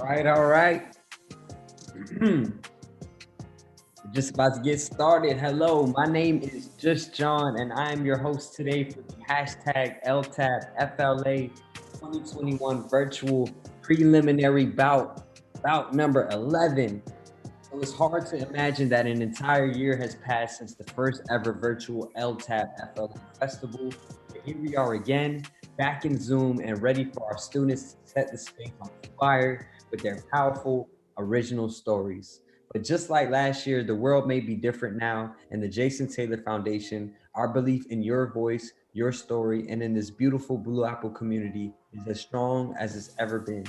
All right. Just about to get started. Hello, my name is Just John, and I am your host today for the hashtag LTABFLA 2021 virtual preliminary bout number 11. So it's hard to imagine that an entire year has passed since the first ever virtual LTABFLA festival. But here we are again, back in Zoom and ready for our students to set the stage on fire with their powerful original stories. But just like last year, the world may be different now, and the Jason Taylor Foundation, our belief in your voice, your story, and in this beautiful Blue Apple community is as strong as it's ever been.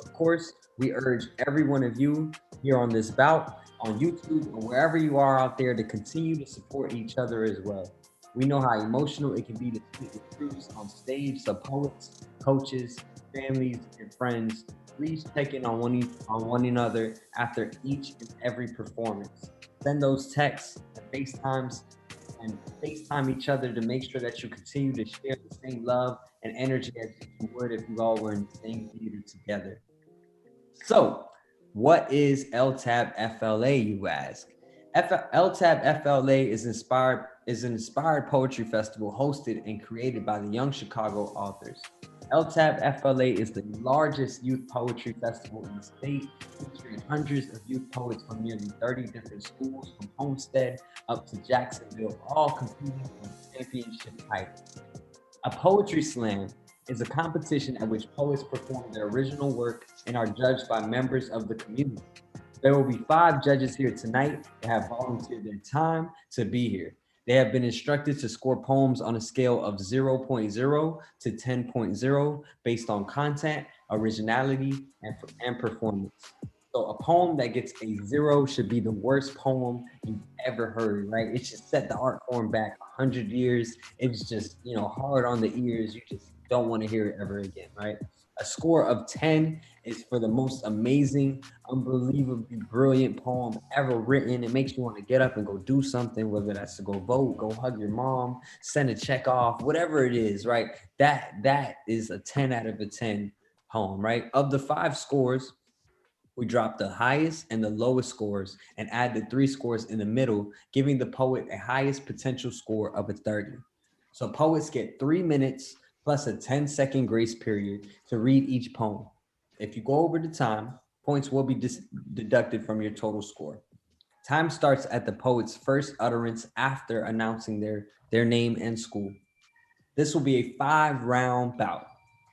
Of course, we urge every one of you here on this bout, on YouTube, or wherever you are out there to continue to support each other as well. We know how emotional it can be to speak with troops on stage, so poets, coaches, families, and friends, please check in on one another after each and every performance. Send those texts and FaceTime each other to make sure that you continue to share the same love and energy as you would if you all were in the same theater together. So, what is LTAB FLA, you ask? LTAB FLA is an inspired poetry festival hosted and created by the Young Chicago authors. LTAB FLA is the largest youth poetry festival in the state, featuring hundreds of youth poets from nearly 30 different schools, from Homestead up to Jacksonville, all competing for a championship title. A poetry slam is a competition at which poets perform their original work and are judged by members of the community. There will be 5 judges here tonight that have volunteered their time to be here. They have been instructed to score poems on a scale of 0.0 to 10.0 based on content, originality, and performance. So a poem that gets a 0 should be the worst poem you've ever heard, right? It should set the art form back 100 years. It's just, hard on the ears. You just don't want to hear it ever again, right? A score of 10 is for the most amazing, unbelievably brilliant poem ever written. It makes you want to get up and go do something, whether that's to go vote, go hug your mom, send a check off, whatever it is, right? That is a 10 out of a 10 poem, right? Of the 5 scores, we drop the highest and the lowest scores and add the 3 scores in the middle, giving the poet a highest potential score of a 30. So poets get 3 minutes plus a 10-second grace period to read each poem. If you go over the time, points will be deducted from your total score. Time starts at the poet's first utterance after announcing their name and school. This will be a 5-round bout.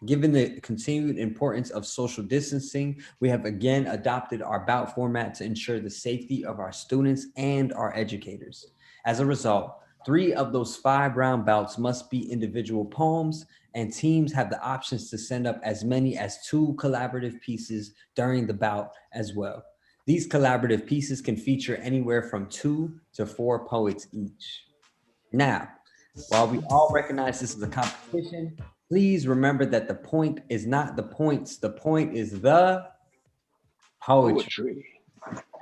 Given the continued importance of social distancing, we have again adopted our bout format to ensure the safety of our students and our educators. As a result, 3 of those 5-round bouts must be individual poems, and teams have the options to send up as many as 2 collaborative pieces during the bout as well. These collaborative pieces can feature anywhere from 2 to 4 poets each. Now, while we all recognize this is a competition, please remember that the point is not the points. The point is the poetry.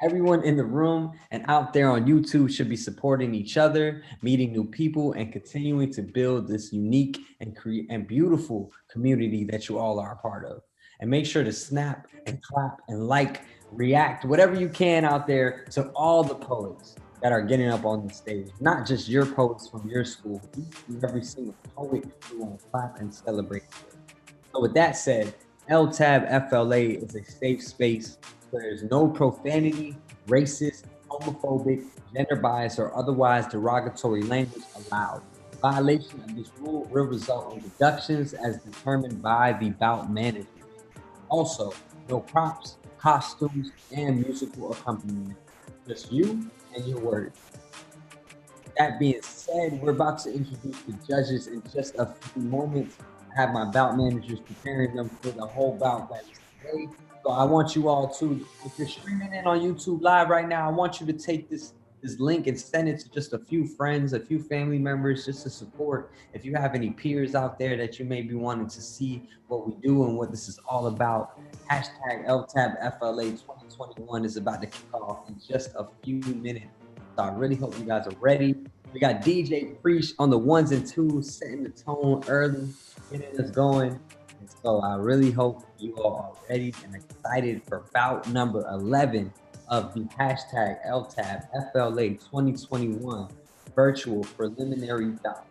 Everyone in the room and out there on YouTube should be supporting each other, meeting new people, and continuing to build this unique and beautiful community that you all are a part of. And make sure to snap and clap and react, whatever you can out there to all the poets that are getting up on the stage, not just your poets from your school, every single poet you want to clap and celebrate. So with that said, LTAB FLA is a safe space where there's no profanity, racist, homophobic, gender bias, or otherwise derogatory language allowed. Violation of this rule will result in deductions as determined by the bout managers. Also, no props, costumes, and musical accompaniment. Just you and your words. That being said, we're about to introduce the judges in just a few moments. I have my bout managers preparing them for the whole bout that is today. So I want you all to, if you're streaming in on YouTube Live right now, I want you to take this link and send it to just a few friends, a few family members, just to support. If you have any peers out there that you may be wanting to see what we do and what this is all about, hashtag LTABFLA 2021 is about to kick off in just a few minutes. So I really hope you guys are ready. We got DJ Preach on the 1s and 2s, setting the tone early, getting us going. So I really hope you all are ready and excited for bout number 11 of the hashtag LTABFLA 2021 virtual preliminary bout.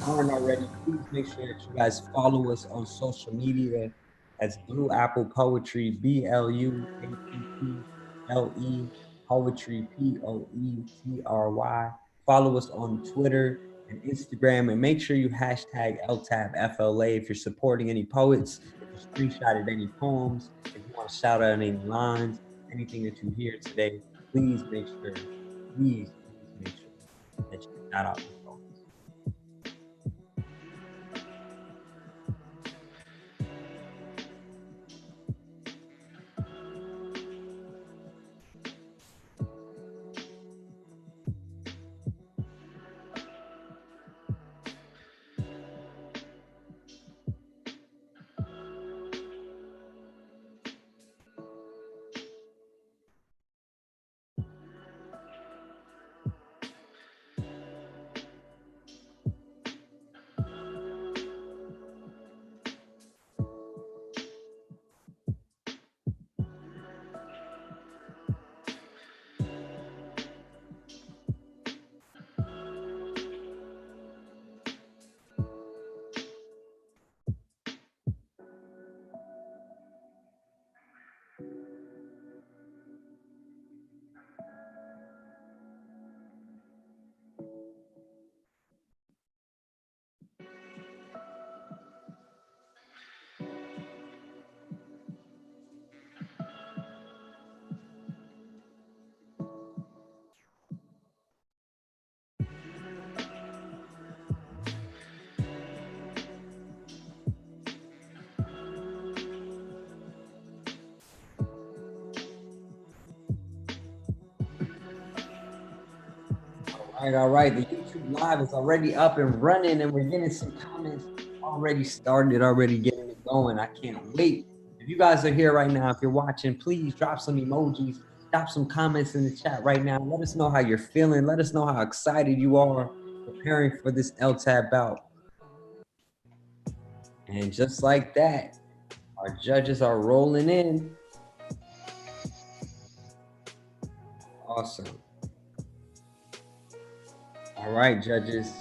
Aren't already, please make sure that you guys follow us on social media as Blue Apple Poetry, BLUAPPLE Poetry, POETRY. Follow us on Twitter and Instagram, and make sure you hashtag LTABFLA if you're supporting any poets, if you screenshotted any poems, if you want to shout out any lines, anything that you hear today, please make sure, please make sure that you shout out the poets. All right. The YouTube live is already up and running, and we're getting some comments already started, already getting it going. I can't wait. If you guys are here right now, if you're watching, please drop some emojis, drop some comments in the chat right now. Let us know how you're feeling. Let us know how excited you are preparing for this LTAB bout. And just like that, our judges are rolling in. Awesome. All right, judges.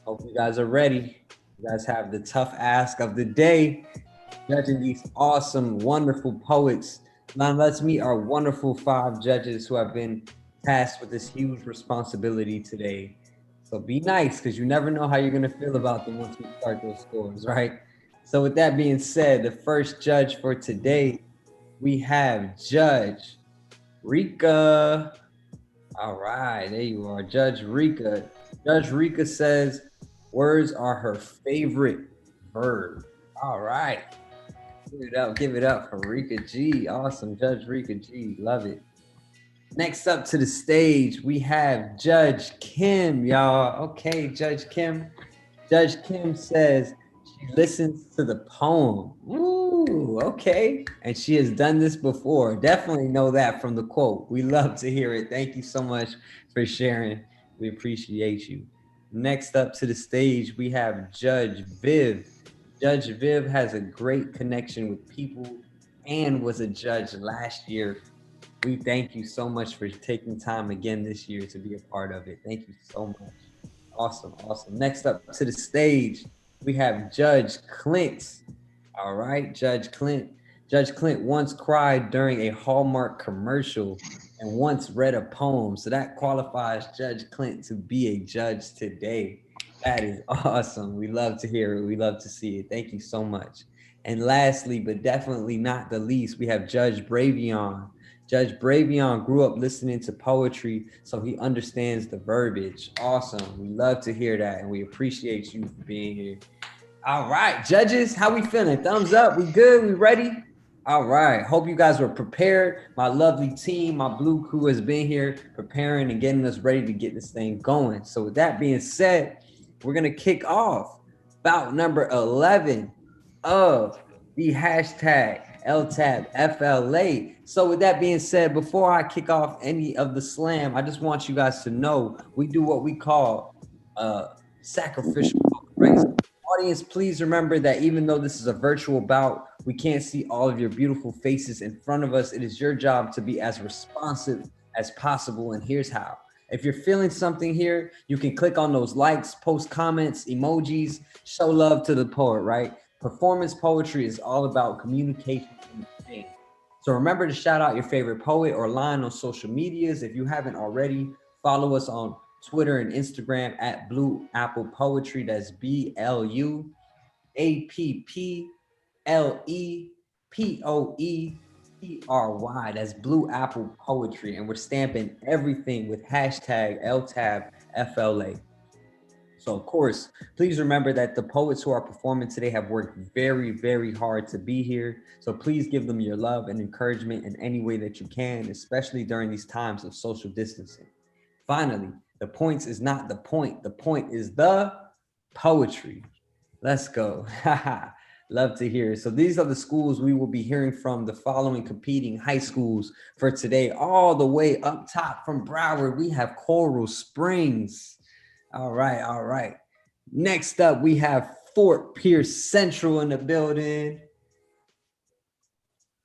Hope you guys are ready. You guys have the tough ask of the day, judging these awesome, wonderful poets. Now let's meet our wonderful 5 judges who have been tasked with this huge responsibility today. So be nice, because you never know how you're gonna feel about them once we start those scores, right? So with that being said, the first judge for today, we have Judge Rika. All right, there you are, Judge Rika. Judge Rika says words are her favorite verb. All right. Give it up for Rika G. Awesome, Judge Rika G. Love it. Next up to the stage, we have Judge Kim, y'all. Okay, Judge Kim. Judge Kim says she listens to the poem. Ooh, okay. And she has done this before. Definitely know that from the quote. We love to hear it. Thank you so much for sharing. We appreciate you. Next up to the stage, we have Judge Viv. Judge Viv has a great connection with people and was a judge last year. We thank you so much for taking time again this year to be a part of it. Thank you so much. Awesome, awesome. Next up to the stage, we have Judge Clint. All right, Judge Clint. Judge Clint once cried during a Hallmark commercial and once read a poem. So that qualifies Judge Clint to be a judge today. That is awesome. We love to hear it. We love to see it. Thank you so much. And lastly, but definitely not the least, we have Judge Bravion. Judge Bravion grew up listening to poetry, so he understands the verbiage. Awesome. We love to hear that, and we appreciate you for being here. All right, judges, how we feeling? Thumbs up. We good? We ready? All right. Hope you guys were prepared. My lovely team, my blue crew has been here preparing and getting us ready to get this thing going. So with that being said, we're going to kick off bout number 11 of the hashtag LTABFLA. So with that being said, before I kick off any of the slam, I just want you guys to know we do what we call sacrificial, right? Audience, please remember that even though this is a virtual bout, we can't see all of your beautiful faces in front of us. It is your job to be as responsive as possible. And here's how. If you're feeling something here, you can click on those likes, post comments, emojis, show love to the poet, right? Performance poetry is all about communication and exchange. So remember to shout out your favorite poet or line on social medias. If you haven't already, follow us on Twitter and Instagram at Blue Apple Poetry. That's BluApplePoetry. That's Blue Apple Poetry. And we're stamping everything with hashtag LTABFLA. So, of course, please remember that the poets who are performing today have worked very, very hard to be here. So please give them your love and encouragement in any way that you can, especially during these times of social distancing. Finally, the points is not the point. The point is the poetry. Let's go. Love to hear it. So these are the schools we will be hearing from, the following competing high schools for today. All the way up top from Broward, we have Coral Springs. All right, all right. Next up, we have Fort Pierce Central in the building.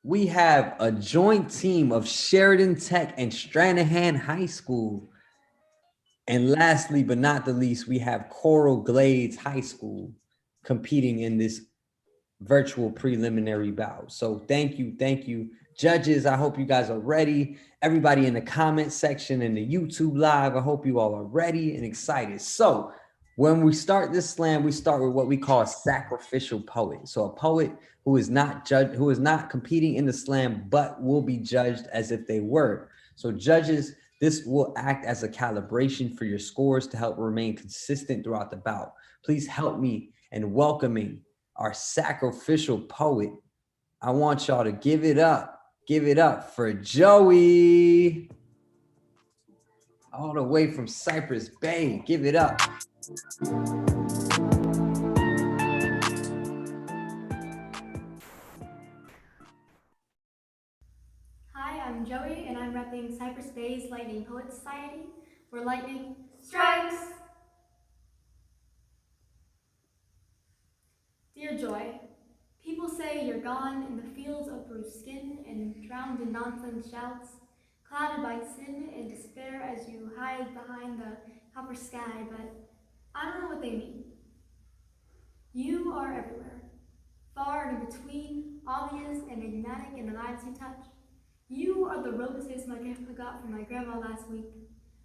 We have a joint team of Sheridan Tech and Stranahan High School. And lastly, but not the least, we have Coral Glades High School competing in this virtual preliminary bout. So thank you, judges. I hope you guys are ready. Everybody in the comment section and the YouTube live, I hope you all are ready and excited. So when we start this slam, we start with what we call a sacrificial poet. So a poet who is not competing in the slam, but will be judged as if they were. So judges, this will act as a calibration for your scores to help remain consistent throughout the bout. Please help me in welcoming our sacrificial poet. I want y'all to give it up for Joey, all the way from Cypress Bay. Give it up. Hi, I'm Joey, and I'm repping Cypress Bay's Lightning Poet Society, where lightning strikes. Dear Joy, people say you're gone in the fields of bruised skin and drowned in nonsense shouts, clouded by sin and despair as you hide behind the copper sky, but I don't know what they mean. You are everywhere, far and in between, obvious and enigmatic in the lives you touch. You are the roses my grandpa got from my grandma last week,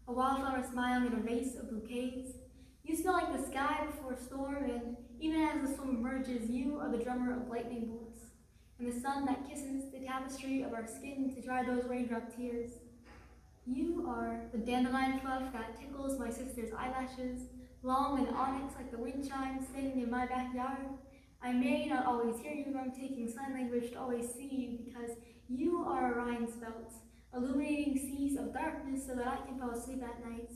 a wildflower smiling in a vase of bouquets. You smell like the sky before a storm, and even as the storm emerges, you are the drummer of lightning bolts, and the sun that kisses the tapestry of our skin to dry those raindrop tears. You are the dandelion fluff that tickles my sister's eyelashes, long and onyx like the wind chimes singing in my backyard. I may not always hear you, but I'm taking sign language to always see you because you are Orion's belt, illuminating seas of darkness so that I can fall asleep at night.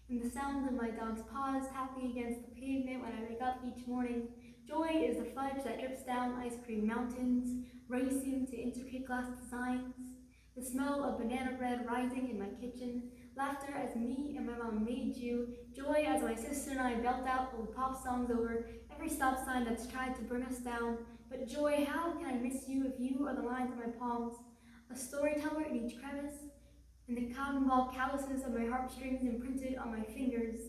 And the sound of my dog's paws tapping against the pavement when I wake up each morning. Joy is the fudge that drips down ice cream mountains, racing to intricate glass designs. The smell of banana bread rising in my kitchen, laughter as me and my mom made you, joy as my sister and I belt out old pop songs over every stop sign that's tried to bring us down. But joy, how can I miss you if you are the lines of my palms, a storyteller in each crevice, and the cotton ball calluses of my heartstrings imprinted on my fingers.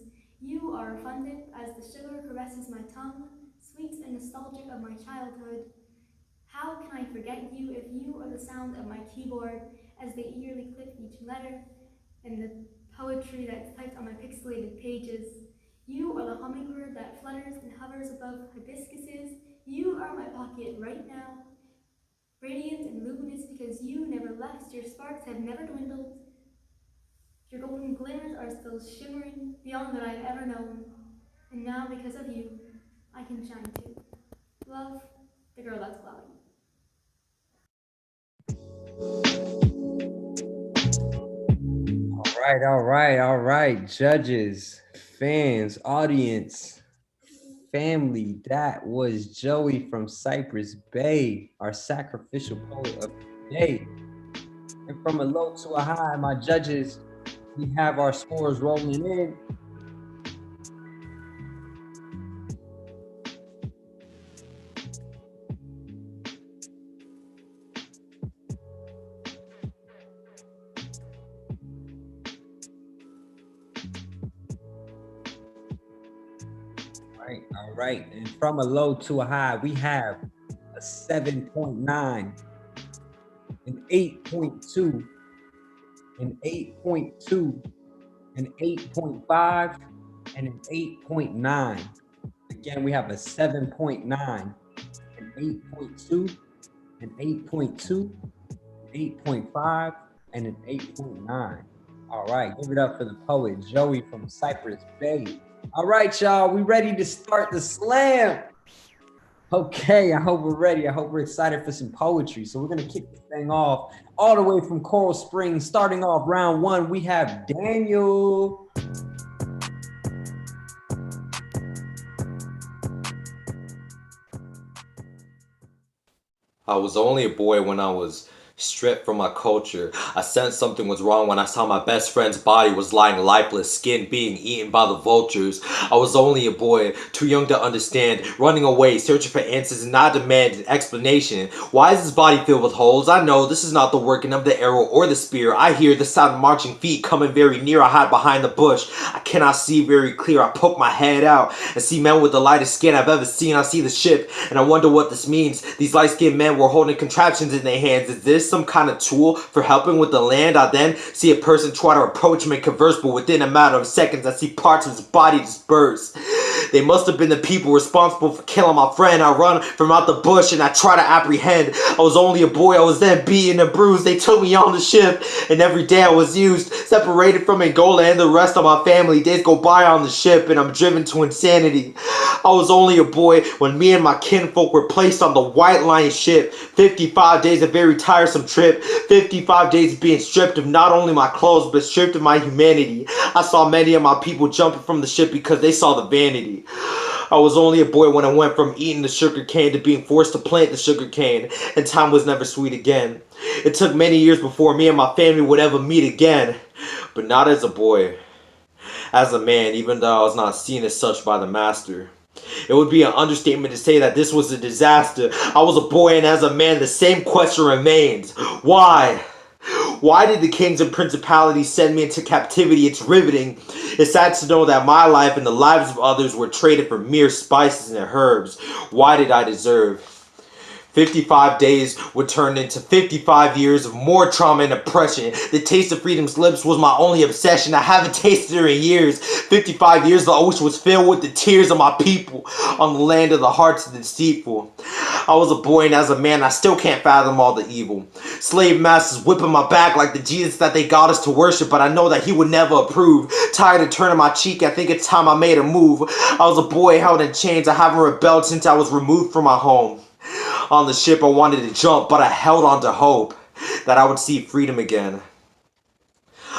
You are fondant as the sugar caresses my tongue, sweet and nostalgic of my childhood. How can I forget you if you are the sound of my keyboard as they eagerly click each letter and the poetry that's typed on my pixelated pages? You are the hummingbird that flutters and hovers above hibiscuses. You are my pocket right now, radiant and luminous because you never left. Your sparks have never dwindled. Your golden glimmers are still shimmering beyond what I've ever known. And now, because of you, I can shine too. Love, the girl that's cloudy. All right. Judges, fans, audience, family. That was Joey from Cypress Bay, our sacrificial poet of the day. And from a low to a high, my judges, we have our scores rolling in. All right. And from a low to a high, we have a 7.9, an 8.2, an 8.2, an 8.5, and an 8.9. Again, we have a 7.9, an 8.2, an 8.2, an 8.5, and an 8.9. All right, give it up for the poet Joey from Cypress Bay. All right, y'all, we ready to start the slam. Okay, I hope we're ready. I hope we're excited for some poetry. So we're gonna kick this thing off all the way from Coral Springs. Starting off round one, we have Daniel. I was only a boy when I was stripped from my culture. I sensed something was wrong when I saw my best friend's body was lying lifeless, skin being eaten by the vultures. I was only a boy, too young to understand, running away, searching for answers and I demanded an explanation. Why is this body filled with holes? I know this is not the working of the arrow or the spear. I hear the sound of marching feet coming very near. I hide behind the bush. I cannot see very clear. I poke my head out and see men with the lightest skin I've ever seen. I see the ship and I wonder what this means. These light-skinned men were holding contraptions in their hands. Is this some kind of tool for helping with the land? I then see a person try to approach him and converse, but within a matter of seconds I see parts of his body disperse. They must have been the people responsible for killing my friend. I run from out the bush and I try to apprehend. I was only a boy, I was then beaten and bruised. They took me on the ship and every day I was used, separated from Angola and the rest of my family. Days go by on the ship and I'm driven to insanity. I was only a boy when me and my kinfolk were placed on the White Lion ship. 55 days, a very tiresome trip. 55 days of being stripped of not only my clothes but stripped of my humanity. I saw many of my people jumping from the ship because they saw the vanity. I was only a boy when I went from eating the sugar cane to being forced to plant the sugar cane, and time was never sweet again. It took many years before me and my family would ever meet again, but not as a boy. As a man, even though I was not seen as such by the master. It would be an understatement to say that this was a disaster. I was a boy, and as a man, the same question remains. Why? Why did the kings and principalities send me into captivity? It's riveting. It's sad to know that my life and the lives of others were traded for mere spices and herbs. Why did I deserve? 55 days would turn into 55 years of more trauma and oppression. The taste of freedom's lips was my only obsession. I haven't tasted her in years. 55 years the ocean was filled with the tears of my people on the land of the hearts of the deceitful. I was a boy, and as a man I still can't fathom all the evil. Slave masters whipping my back like the Jesus that they got us to worship, but I know that he would never approve. Tired of turning my cheek, I think it's time I made a move. I was a boy held in chains. I haven't rebelled since I was removed from my home. On the ship I wanted to jump, but I held on to hope that I would see freedom again.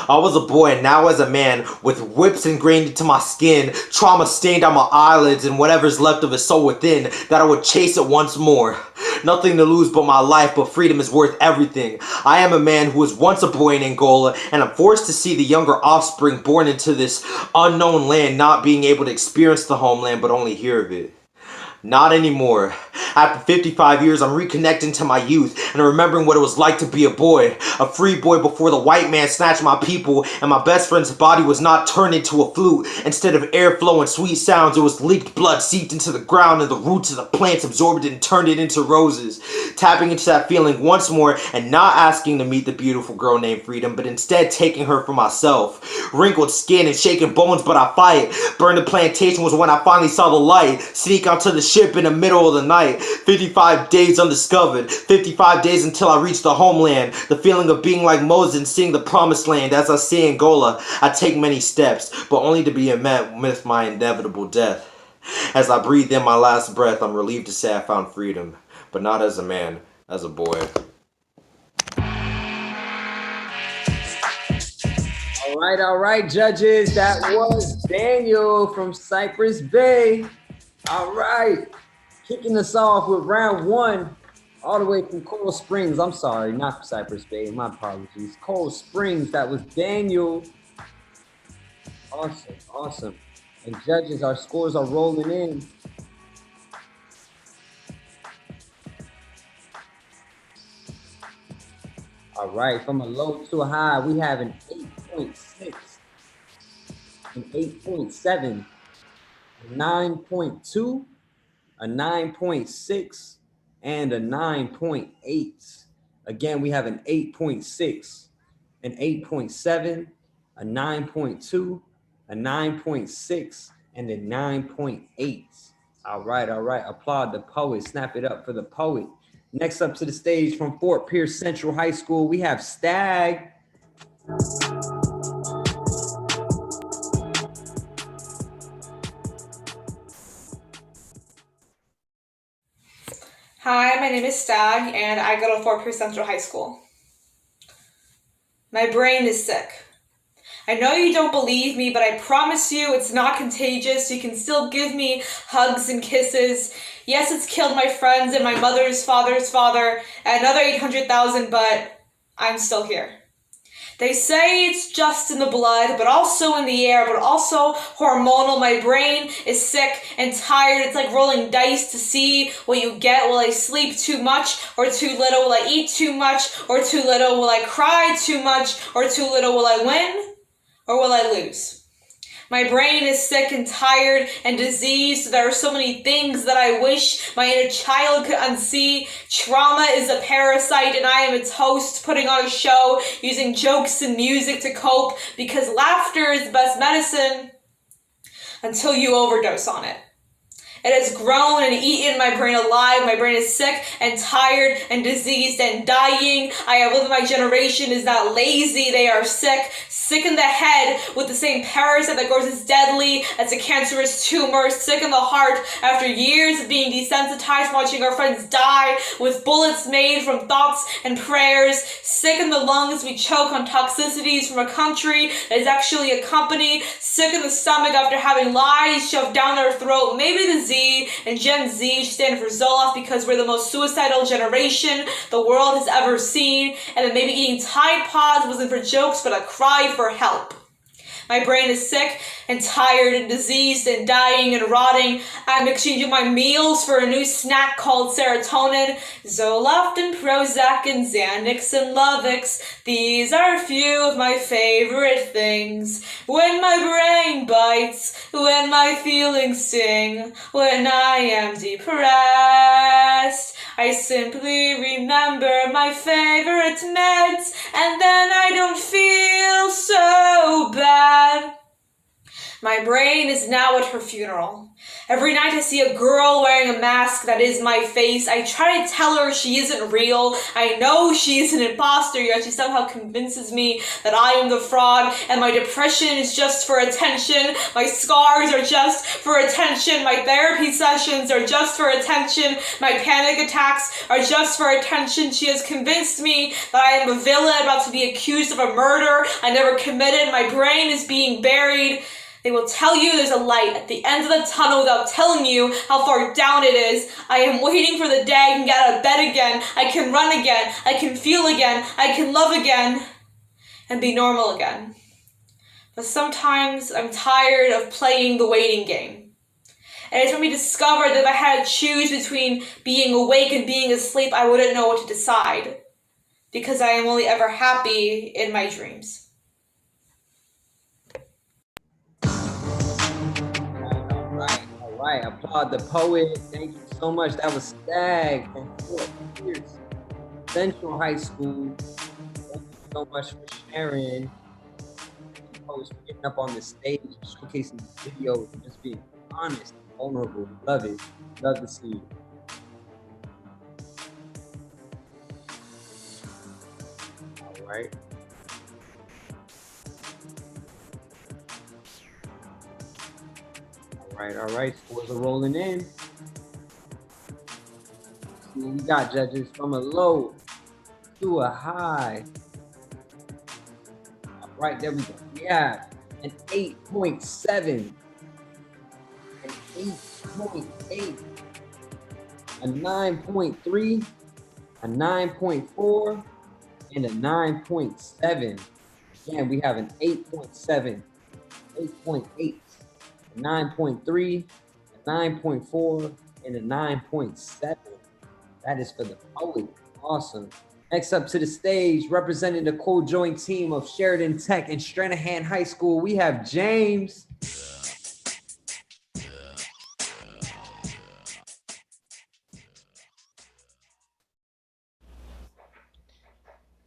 I was a boy, and now as a man, with whips ingrained into my skin, trauma stained on my eyelids, and whatever's left of a soul within, that I would chase it once more. Nothing to lose but my life, but freedom is worth everything. I am a man who was once a boy in Angola, and I'm forced to see the younger offspring born into this unknown land, not being able to experience the homeland, but only hear of it. Not anymore. After 55 years, I'm reconnecting to my youth and remembering what it was like to be a boy. A free boy before the white man snatched my people and my best friend's body was not turned into a flute. Instead of airflow and sweet sounds, it was leaked blood seeped into the ground and the roots of the plants absorbed it and turned it into roses. Tapping into that feeling once more and not asking to meet the beautiful girl named Freedom, but instead taking her for myself. Wrinkled skin and shaking bones, but I fight. Burn the plantation was when I finally saw the light. Sneak onto the ship in the middle of the night. 55 days undiscovered. 55 days until I reach the homeland. The feeling of being like Moses and seeing the promised land. As I see Angola, I take many steps, but only to be met with my inevitable death. As I breathe in my last breath, I'm relieved to say I found freedom, but not as a man, as a boy. All right, judges. That was Daniel from Cypress Bay. All right. Kicking us off with round one, all the way from Coral Springs. I'm sorry, not from Cypress Bay. My apologies. Coral Springs. That was Daniel. Awesome. And judges, our scores are rolling in. All right, from a low to a high, we have an 8.6, an 8.7, a 9.2, a 9.6, and a 9.8. Again, we have an 8.6, an 8.7, a 9.2, a 9.6, and a 9.8. All right. Applaud the poet. Snap it up for the poet. Next up to the stage from Fort Pierce Central High School, we have Stag. Hi, my name is Stag, and I go to Fort Pierce Central High School. My brain is sick. I know you don't believe me, but I promise you it's not contagious. You can still give me hugs and kisses. Yes, it's killed my friends and my mother's father's father and another 800,000, but I'm still here. They say it's just in the blood, but also in the air, but also hormonal. My brain is sick and tired. It's like rolling dice to see what you get. Will I sleep too much or too little? Will I eat too much or too little? Will I cry too much or too little? Will I win or will I lose? My brain is sick and tired and diseased. There are so many things that I wish my inner child could unsee. Trauma is a parasite and I am its host, putting on a show, using jokes and music to cope, because laughter is the best medicine until you overdose on it. It has grown and eaten my brain alive. My brain is sick and tired and diseased and dying. I have lived my generation is not lazy. They are sick in the head with the same parasite that grows as deadly as a cancerous tumor, sick in the heart after years of being desensitized, watching our friends die with bullets made from thoughts and prayers, sick in the lungs we choke on toxicities from a country that is actually a company, sick in the stomach after having lies shoved down our throat. Maybe the Z and Gen Z stand for Zoloft because we're the most suicidal generation the world has ever seen, and then maybe eating Tide Pods wasn't for jokes but a cry for help. My brain is sick and tired and diseased and dying and rotting. I'm exchanging my meals for a new snack called serotonin, Zoloft and Prozac and Xanax and Lovix. These are a few of my favorite things. When my brain bites, when my feelings sting, when I am depressed, I simply remember my favorite meds, and then I don't feel so bad. My brain is now at her funeral. Every night I see a girl wearing a mask that is my face. I try to tell her she isn't real. I know she is an imposter, yet she somehow convinces me that I am the fraud, and my depression is just for attention. My scars are just for attention. My therapy sessions are just for attention. My panic attacks are just for attention. She has convinced me that I am a villain about to be accused of a murder I never committed. My brain is being buried. They will tell you there's a light at the end of the tunnel without telling you how far down it is. I am waiting for the day I can get out of bed again. I can run again. I can feel again. I can love again. And be normal again. But sometimes I'm tired of playing the waiting game. And it's when we discovered that if I had to choose between being awake and being asleep, I wouldn't know what to decide. Because I am only ever happy in my dreams. All right. Applaud the poet. Thank you so much. That was Stag from Fort Pierce Central High School. Thank you so much for sharing. Post for getting up on the stage and showcasing the videos and just being honest and vulnerable. Love it. Love to see you. All right. All right. Scores are rolling in. See what we got, judges. From a low to a high. All right, there we go. We have an 8.7, an 8.8, a 9.3, a 9.4, and a 9.7. Again, we have an 8.7, 8.8, a 9.3, a 9.4, and a 9.7. That is for the poet. Awesome. Next up to the stage, representing the co-joint team of Sheridan Tech and Stranahan High School, we have James.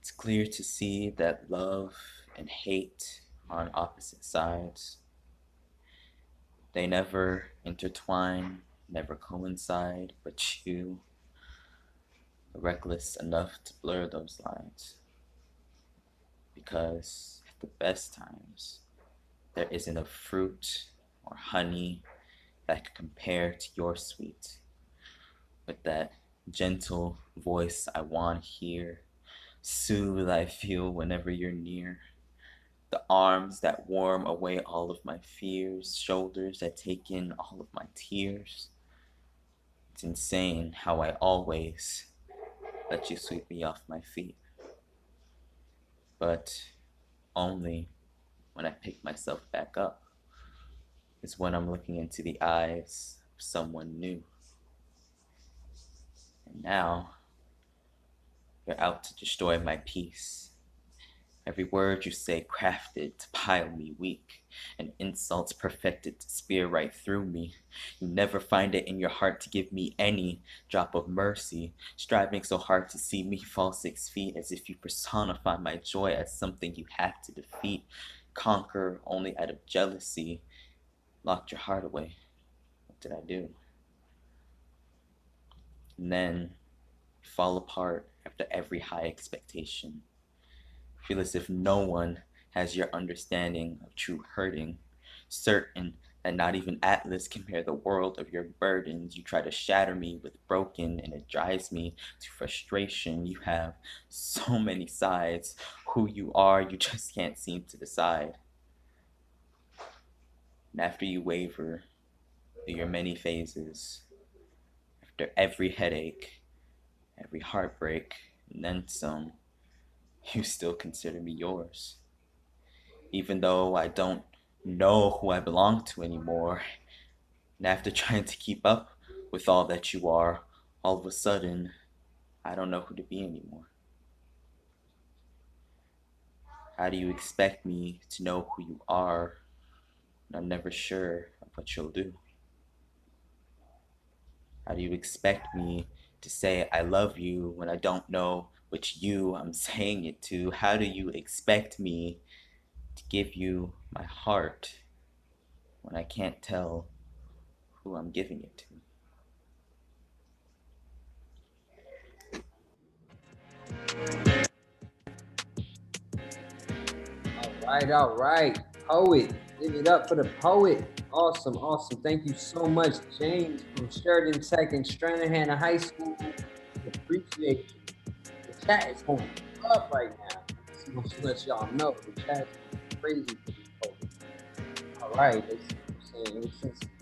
It's clear to see that love and hate are on opposite sides. They never intertwine, never coincide, but you are reckless enough to blur those lines. Because at the best times, there isn't a fruit or honey that can compare to your sweet. With that gentle voice I want to hear, soothe I feel whenever you're near. The arms that warm away all of my fears, shoulders that take in all of my tears. It's insane how I always let you sweep me off my feet. But only when I pick myself back up is when I'm looking into the eyes of someone new. And now, you're out to destroy my peace. Every word you say crafted to pile me weak, and insults perfected to spear right through me. You never find it in your heart to give me any drop of mercy, striving so hard to see me fall 6 feet, as if you personify my joy as something you have to defeat, conquer only out of jealousy. Locked your heart away. What did I do? And then you fall apart after every high expectation. Feel as if no one has your understanding of true hurting, certain that not even Atlas can bear the world of your burdens. You try to shatter me with broken, and it drives me to frustration. You have so many sides. Who you are, you just can't seem to decide. And after you waver through your many phases, after every headache, every heartbreak, and then some, you still consider me yours. Even though I don't know who I belong to anymore. And after trying to keep up with all that you are, all of a sudden, I don't know who to be anymore. How do you expect me to know who you are when I'm never sure of what you'll do? How do you expect me to say I love you when I don't know which you I'm saying it to? How do you expect me to give you my heart when I can't tell who I'm giving it to? All right. Poet. Give it up for the poet. Awesome. Thank you so much, James from Sheridan Tech and Stranahan High School. Appreciate you. The chat is going up right now. Just want to let y'all know the chat is crazy for these poets. All right. They're saying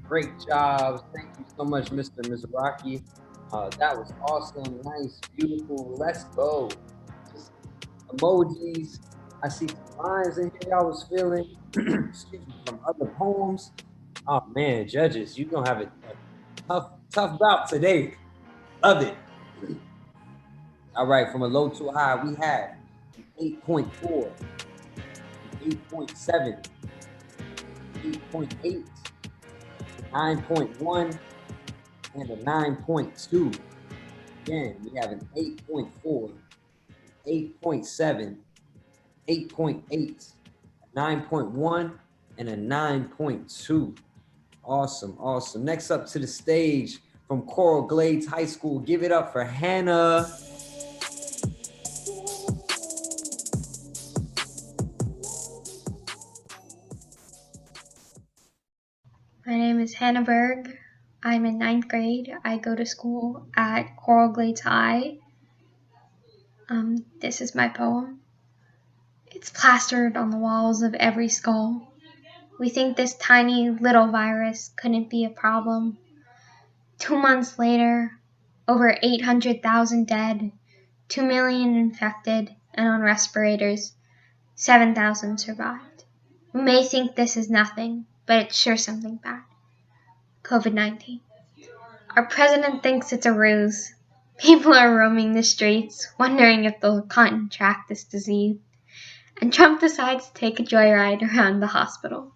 great jobs. Thank you so much, Mr. Mizraki. That was awesome. Nice, beautiful. Let's go. Just emojis. I see some lines in here I was feeling, excuse me, from other poems. Oh man, judges, you're gonna have a Tough bout today. Love it. All right, from a low to a high, we have an 8.4, 8.7, 8.8, 9.1, and a 9.2. Again, we have an 8.4, 8.7, 8.8, 9.1, and a 9.2. Awesome. Next up to the stage from Coral Glades High School, give it up for Hannah. My name is Hannah Berg. I'm in 9th grade. I go to school at Coral Glades High. This is my poem. It's plastered on the walls of every skull. We think this tiny little virus couldn't be a problem. 2 months later, over 800,000 dead, 2 million infected, and on respirators, 7,000 survived. We may think this is nothing, but it's sure something bad. COVID-19. Our president thinks it's a ruse. People are roaming the streets, wondering if they'll contract this disease. And Trump decides to take a joyride around the hospital.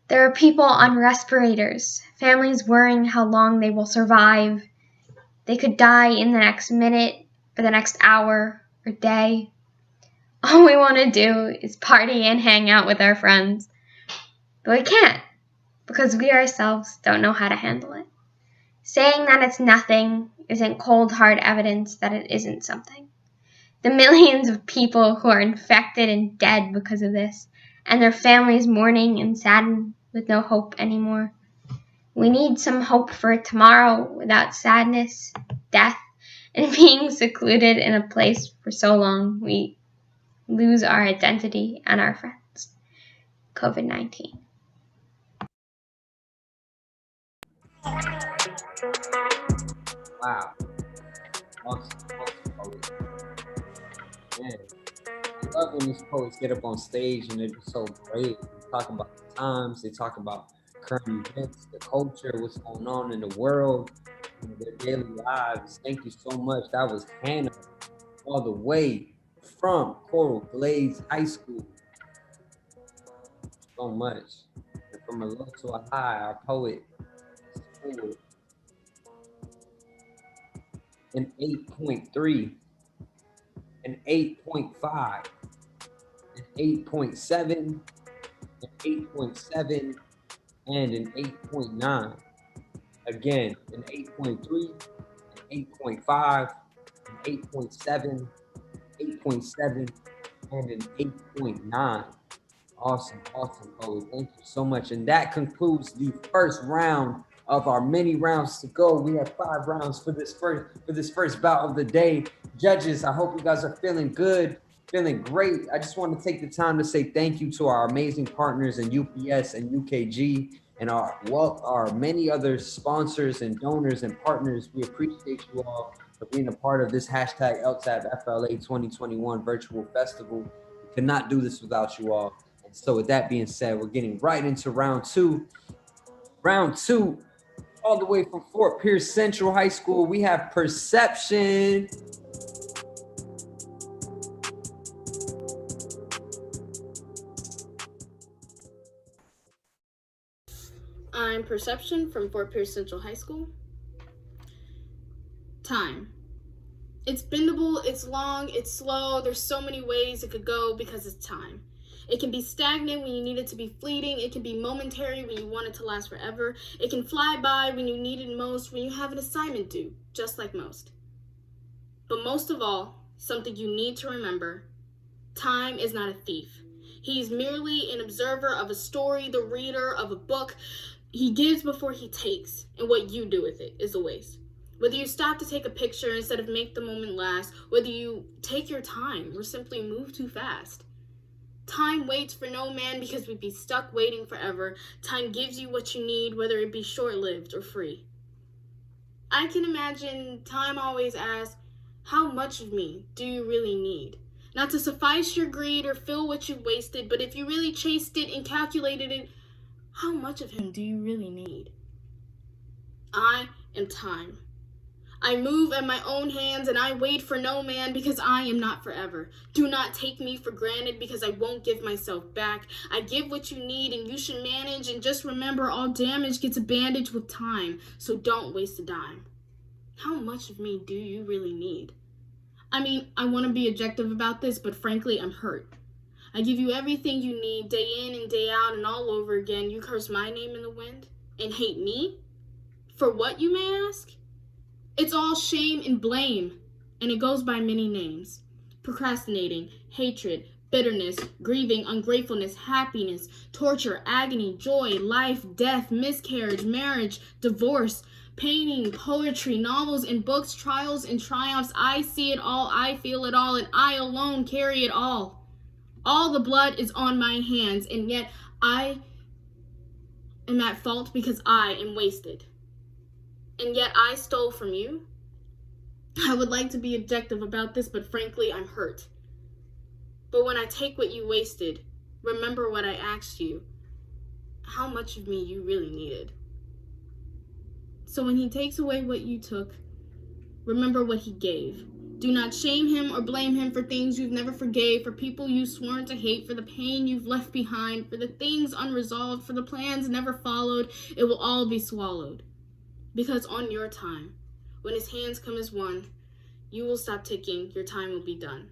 There are people on respirators, families worrying how long they will survive. They could die in the next minute, or the next hour, or day. All we want to do is party and hang out with our friends. But we can't, because we ourselves don't know how to handle it. Saying that it's nothing isn't cold hard evidence that it isn't something. The millions of people who are infected and dead because of this, and their families mourning and saddened with no hope anymore. We need some hope for tomorrow without sadness, death, and being secluded in a place for so long we lose our identity and our friends. COVID-19. Wow. Awesome poet. Man, I love when these poets get up on stage and they're just so brave. They talk about the times, they talk about current events, the culture, what's going on in the world, their daily lives. Thank you so much. That was Hannah, all the way from Coral Glades High School. So much. And from a low to a high, our poet scored an 8.3, an 8.5, an 8.7, an 8.7, and an 8.9. Again, an 8.3, an 8.5, an 8.7, 8.7, and an 8.9. Awesome, Chloe. Thank you so much. And that concludes the first round of our many rounds to go. We have 5 rounds for this first bout of the day. Judges, I hope you guys are feeling good, feeling great. I just want to take the time to say thank you to our amazing partners in UPS and UKG and our many other sponsors and donors and partners. We appreciate you all for being a part of this hashtag LTABFLA 2021 virtual festival. We could not do this without you all. So with that being said, we're getting right into round two. Round two, all the way from Fort Pierce Central High School, we have Perception. I'm Perception from Fort Pierce Central High School. Time. It's bendable, it's long, it's slow. There's so many ways it could go because it's time. It can be stagnant when you need it to be fleeting. It can be momentary when you want it to last forever. It can fly by when you need it most, when you have an assignment due, just like most. But most of all, something you need to remember, time is not a thief. He's merely an observer of a story, the reader of a book. He gives before he takes, and what you do with it is a waste. Whether you stop to take a picture instead of make the moment last, whether you take your time or simply move too fast. Time waits for no man because we'd be stuck waiting forever. Time gives you what you need, whether it be short-lived or free. I can imagine time always asks, how much of me do you really need? Not to suffice your greed or fill what you wasted, but if you really chased it and calculated it, how much of him do you really need? I am time. I move at my own hands and I wait for no man because I am not forever. Do not take me for granted because I won't give myself back. I give what you need and you should manage, and just remember all damage gets bandaged with time, so don't waste a dime. How much of me do you really need? I mean, I want to be objective about this, but frankly, I'm hurt. I give you everything you need day in and day out, and all over again, you curse my name in the wind and hate me? For what, you may ask? It's all shame and blame, and it goes by many names. Procrastinating, hatred, bitterness, grieving, ungratefulness, happiness, torture, agony, joy, life, death, miscarriage, marriage, divorce, painting, poetry, novels and books, trials and triumphs. I see it all, I feel it all, and I alone carry it all. All the blood is on my hands, and yet I am at fault because I am wasted. And yet I stole from you. I would like to be objective about this, but frankly, I'm hurt. But when I take what you wasted, remember what I asked you, how much of me you really needed. So when he takes away what you took, remember what he gave. Do not shame him or blame him for things you've never forgave, for people you've sworn to hate, for the pain you've left behind, for the things unresolved, for the plans never followed. It will all be swallowed. Because on your time, when his hands come as one, you will stop ticking, your time will be done.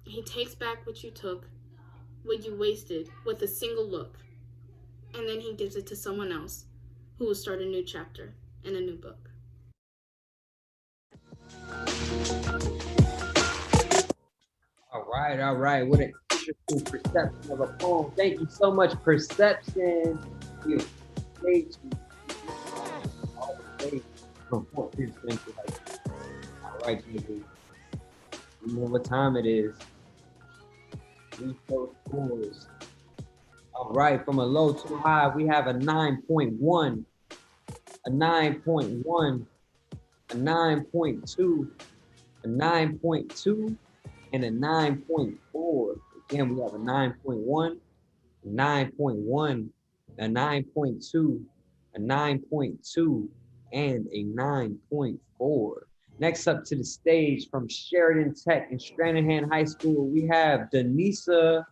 He takes back what you took, what you wasted, with a single look, and then he gives it to someone else who will start a new chapter and a new book. All right. What an interesting perception of a poem. Thank you so much, Perception. You made all the way from 14th century. All right, JB. You know what time it is. Read those scores. All right, from a low to a high, we have a 9.1, a 9.1, a 9.2, a 9.2, and a 9.4. Again, we have a 9.1, a 9.1, a 9.2, a 9.2, and a 9.4. Next up to the stage from Sheridan Tech and Stranahan High School, we have Denisa.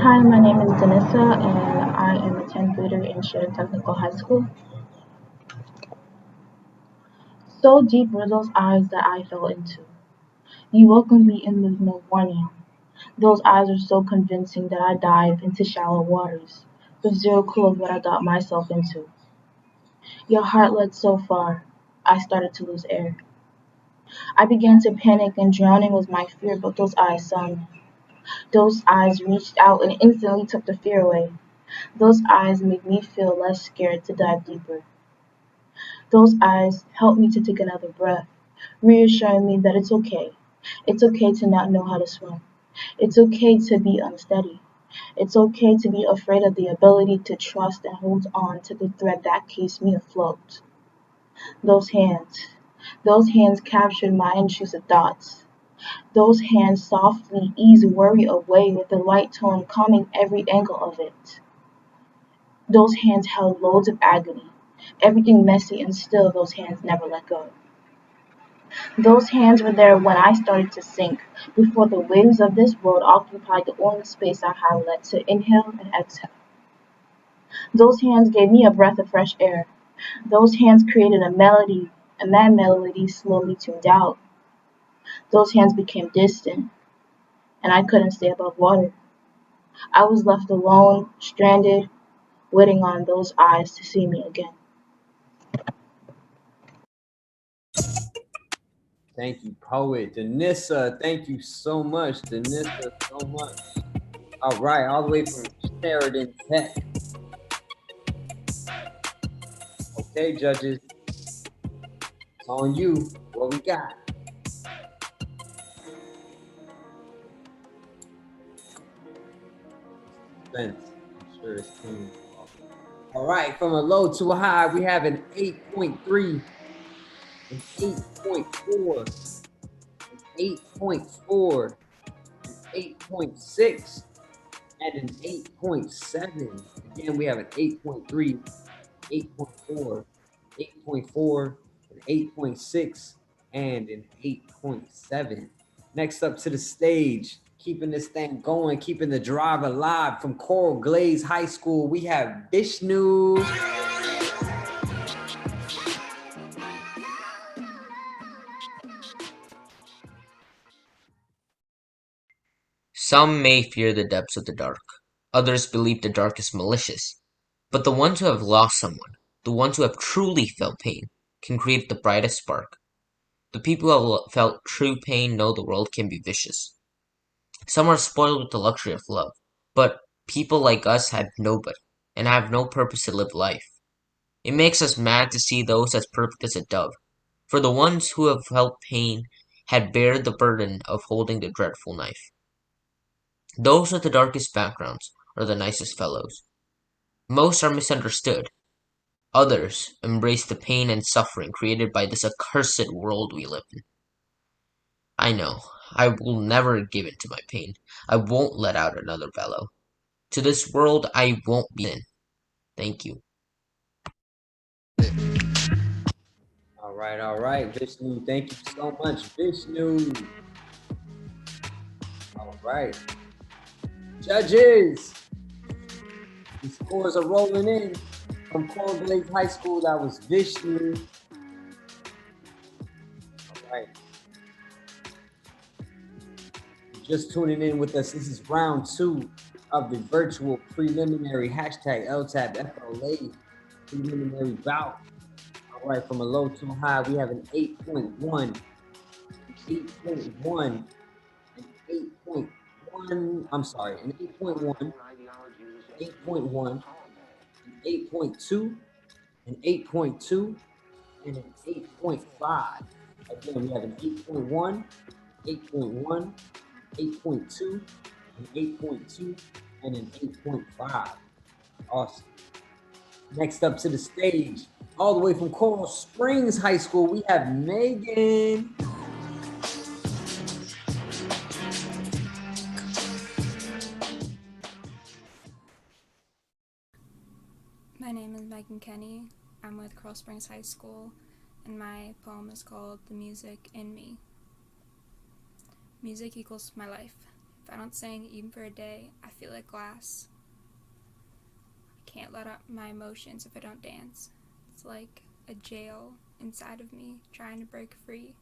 Hi, my name is Denisa, and I am a 10th grader in Sheridan Technical High School. So deep were those eyes that I fell into. You welcomed me in with no warning. Those eyes are so convincing that I dive into shallow waters, with zero clue of what I got myself into. Your heart led so far, I started to lose air. I began to panic, and drowning was my fear, but those eyes saw me. Those eyes reached out and instantly took the fear away. Those eyes made me feel less scared to dive deeper. Those eyes helped me to take another breath, reassuring me that it's okay. It's okay to not know how to swim. It's okay to be unsteady. It's okay to be afraid of the ability to trust and hold on to the thread that keeps me afloat. Those hands captured my intrusive thoughts. Those hands softly eased worry away with a light tone calming every angle of it. Those hands held loads of agony. Everything messy and still those hands never let go. Those hands were there when I started to sink, before the waves of this world occupied the only space I had left to inhale and exhale. Those hands gave me a breath of fresh air. Those hands created a melody, and that melody slowly tuned out. Those hands became distant, and I couldn't stay above water. I was left alone, stranded, waiting on those eyes to see me again. Thank you, poet. Denisa, thank you so much. Denisa, so much. All right, all the way from Sheridan Tech. Okay, judges. It's on you. What we got? Suspense. I'm sure it's clean. All right, from a low to a high, we have an 8.3, an 8.4, 8.4, an 8.6, and an 8.7. Again, we have an 8.3, 8.4, 8.4, an 8.6, and an 8.7. Next up to the stage, keeping this thing going, keeping the drive alive from Coral Glaze High School, we have Vishnu. Some may fear the depths of the dark. Others believe the dark is malicious. But the ones who have lost someone, the ones who have truly felt pain, can create the brightest spark. The people who have felt true pain know the world can be vicious. Some are spoiled with the luxury of love, but people like us have nobody, and have no purpose to live life. It makes us mad to see those as perfect as a dove, for the ones who have felt pain had bared the burden of holding the dreadful knife. Those with the darkest backgrounds are the nicest fellows. Most are misunderstood. Others embrace the pain and suffering created by this accursed world we live in. I know, I will never give in to my pain. I won't let out another bellow. To this world I won't be in. Thank you. All right, Vishnu. Thank you so much, Vishnu. All right. Judges, the scores are rolling in from Coral Glaze High School. That was Vishnu. All right. Just tuning in with us, this is round 2 of the virtual preliminary hashtag LTABFLA preliminary bout. All right, from a low to a high, we have an 8.1, 8.1, an 8.1, I'm sorry, an 8.1, 8.1, an 8.2, an 8.2, and an 8.5. Again, we have an 8.1, 8.1, 8.2, an 8.2, and an 8.5. Awesome. Next up to the stage, all the way from Coral Springs High School, we have Megan. My name is Megan Kenny. I'm with Coral Springs High School, and my poem is called The Music in Me. Music equals my life. If I don't sing even for a day, I feel like glass. I can't let out my emotions if I don't dance. It's like a jail inside of me trying to break free.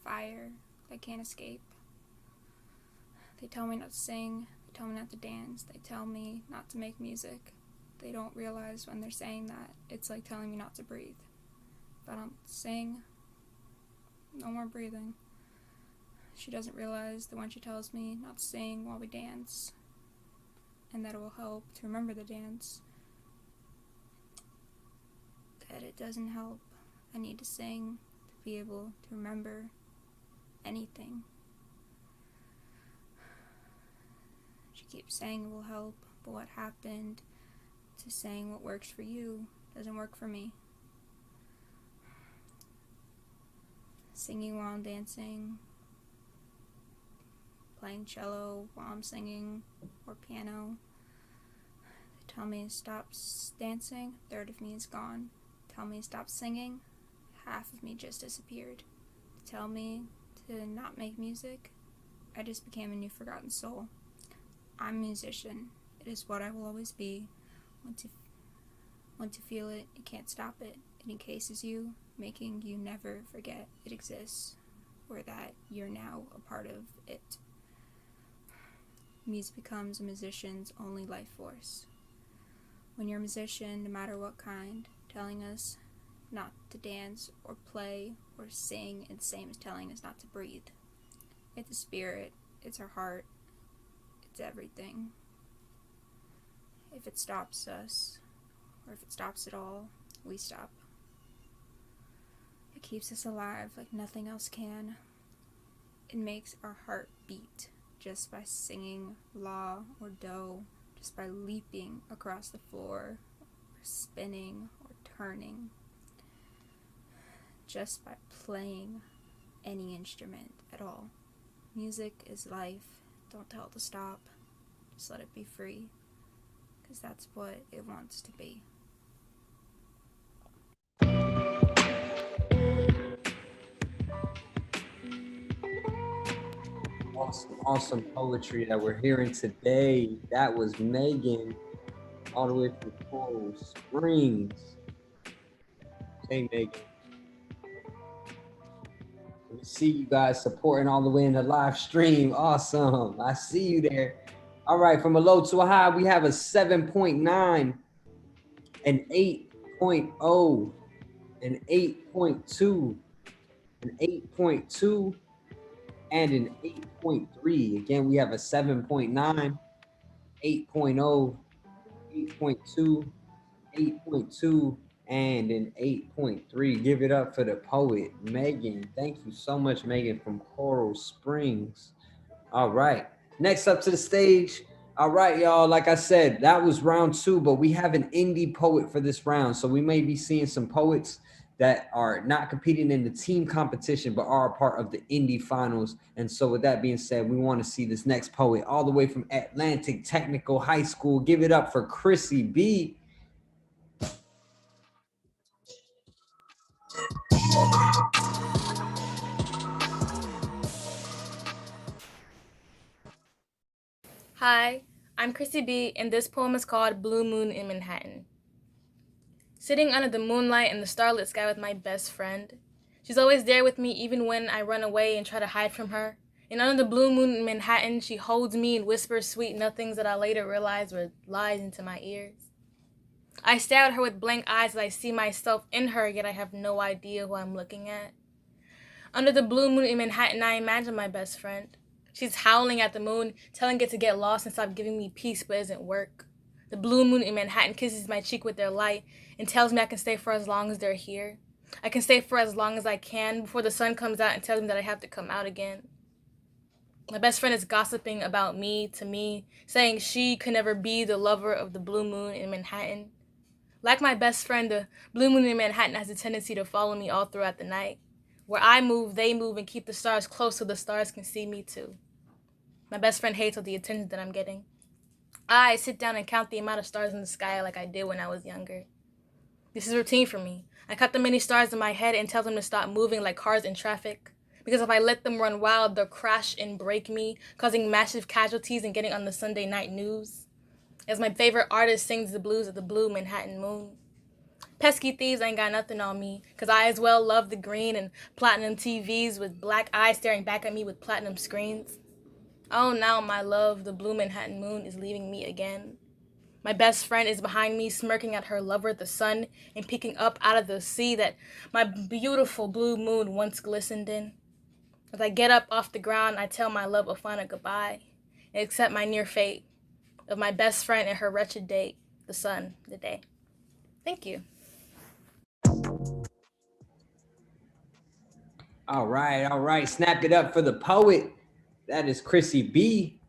Fire I can't escape. They tell me not to sing, they tell me not to dance, they tell me not to make music. They don't realize when they're saying that it's like telling me not to breathe. If I don't sing, no more breathing. She doesn't realize that when she tells me not to sing while we dance, and that it will help to remember the dance, that it doesn't help. I need to sing to be able to remember anything. She keeps saying it will help, but what happened to saying what works for you doesn't work for me. Singing while I'm dancing, playing cello while I'm singing, or piano. They tell me to stop dancing, a third of me is gone. Tell me to stop singing, half of me just disappeared. Tell me to not make music, I just became a new forgotten soul. I'm a musician. It is what I will always be. Once you feel it, you can't stop it. It encases you, making you never forget it exists, or that you're now a part of it. Music becomes a musician's only life force. When you're a musician, no matter what kind, telling us not to dance or play or sing is the same as telling us not to breathe. It's a spirit, it's our heart, it's everything. If it stops us, or if it stops at all, we stop. It keeps us alive like nothing else can. It makes our heart beat just by singing la or do, just by leaping across the floor, or spinning or turning, just by playing any instrument at all. Music is life. Don't tell it to stop. Just let it be free. Because that's what it wants to be. Awesome poetry that we're hearing today. That was Megan, all the way from Coral Springs. Hey, Megan. We see you guys supporting all the way in the live stream. Awesome. I see you there. All right, from a low to a high, we have a 7.9, an 8.0, an 8.2, an 8.2, and an 8.3. Again, we have a 7.9, 8.0, 8.2, 8.2, and an 8.3. Give it up for the poet, Megan. Thank you so much, Megan, from Coral Springs. All right, next up to the stage. All right, y'all, like I said, that was round 2, but we have an indie poet for this round. So we may be seeing some poets that are not competing in the team competition, but are a part of the indie finals. And so with that being said, we want to see this next poet all the way from Atlantic Technical High School. Give it up for Chrissy B. Hi, I'm Chrissy B, and this poem is called Blue Moon in Manhattan. Sitting under the moonlight in the starlit sky with my best friend. She's always there with me even when I run away and try to hide from her. And under the blue moon in Manhattan, she holds me and whispers sweet nothings that I later realize were lies into my ears. I stare at her with blank eyes as I see myself in her, yet I have no idea who I'm looking at. Under the blue moon in Manhattan, I imagine my best friend. She's howling at the moon, telling it to get lost and stop giving me peace, but it doesn't work. The blue moon in Manhattan kisses my cheek with their light and tells me I can stay for as long as they're here. I can stay for as long as I can before the sun comes out and tells me that I have to come out again. My best friend is gossiping about me to me, saying she could never be the lover of the blue moon in Manhattan. Like my best friend, the blue moon in Manhattan has a tendency to follow me all throughout the night. Where I move, they move and keep the stars close so the stars can see me too. My best friend hates all the attention that I'm getting. I sit down and count the amount of stars in the sky like I did when I was younger. This is routine for me. I count the many stars in my head and tell them to stop moving like cars in traffic. Because if I let them run wild, they'll crash and break me, causing massive casualties and getting on the Sunday night news. As my favorite artist sings the blues of the blue Manhattan moon. Pesky thieves ain't got nothing on me, cause I as well love the green and platinum TVs with black eyes staring back at me with platinum screens. Oh, now my love, the blue Manhattan moon is leaving me again. My best friend is behind me, smirking at her lover, the sun, and peeking up out of the sea that my beautiful blue moon once glistened in. As I get up off the ground, I tell my love a final goodbye, and accept my near fate of my best friend and her wretched date, the sun, the day. Thank you. All right. Snap it up for the poet. That is Chrissy B.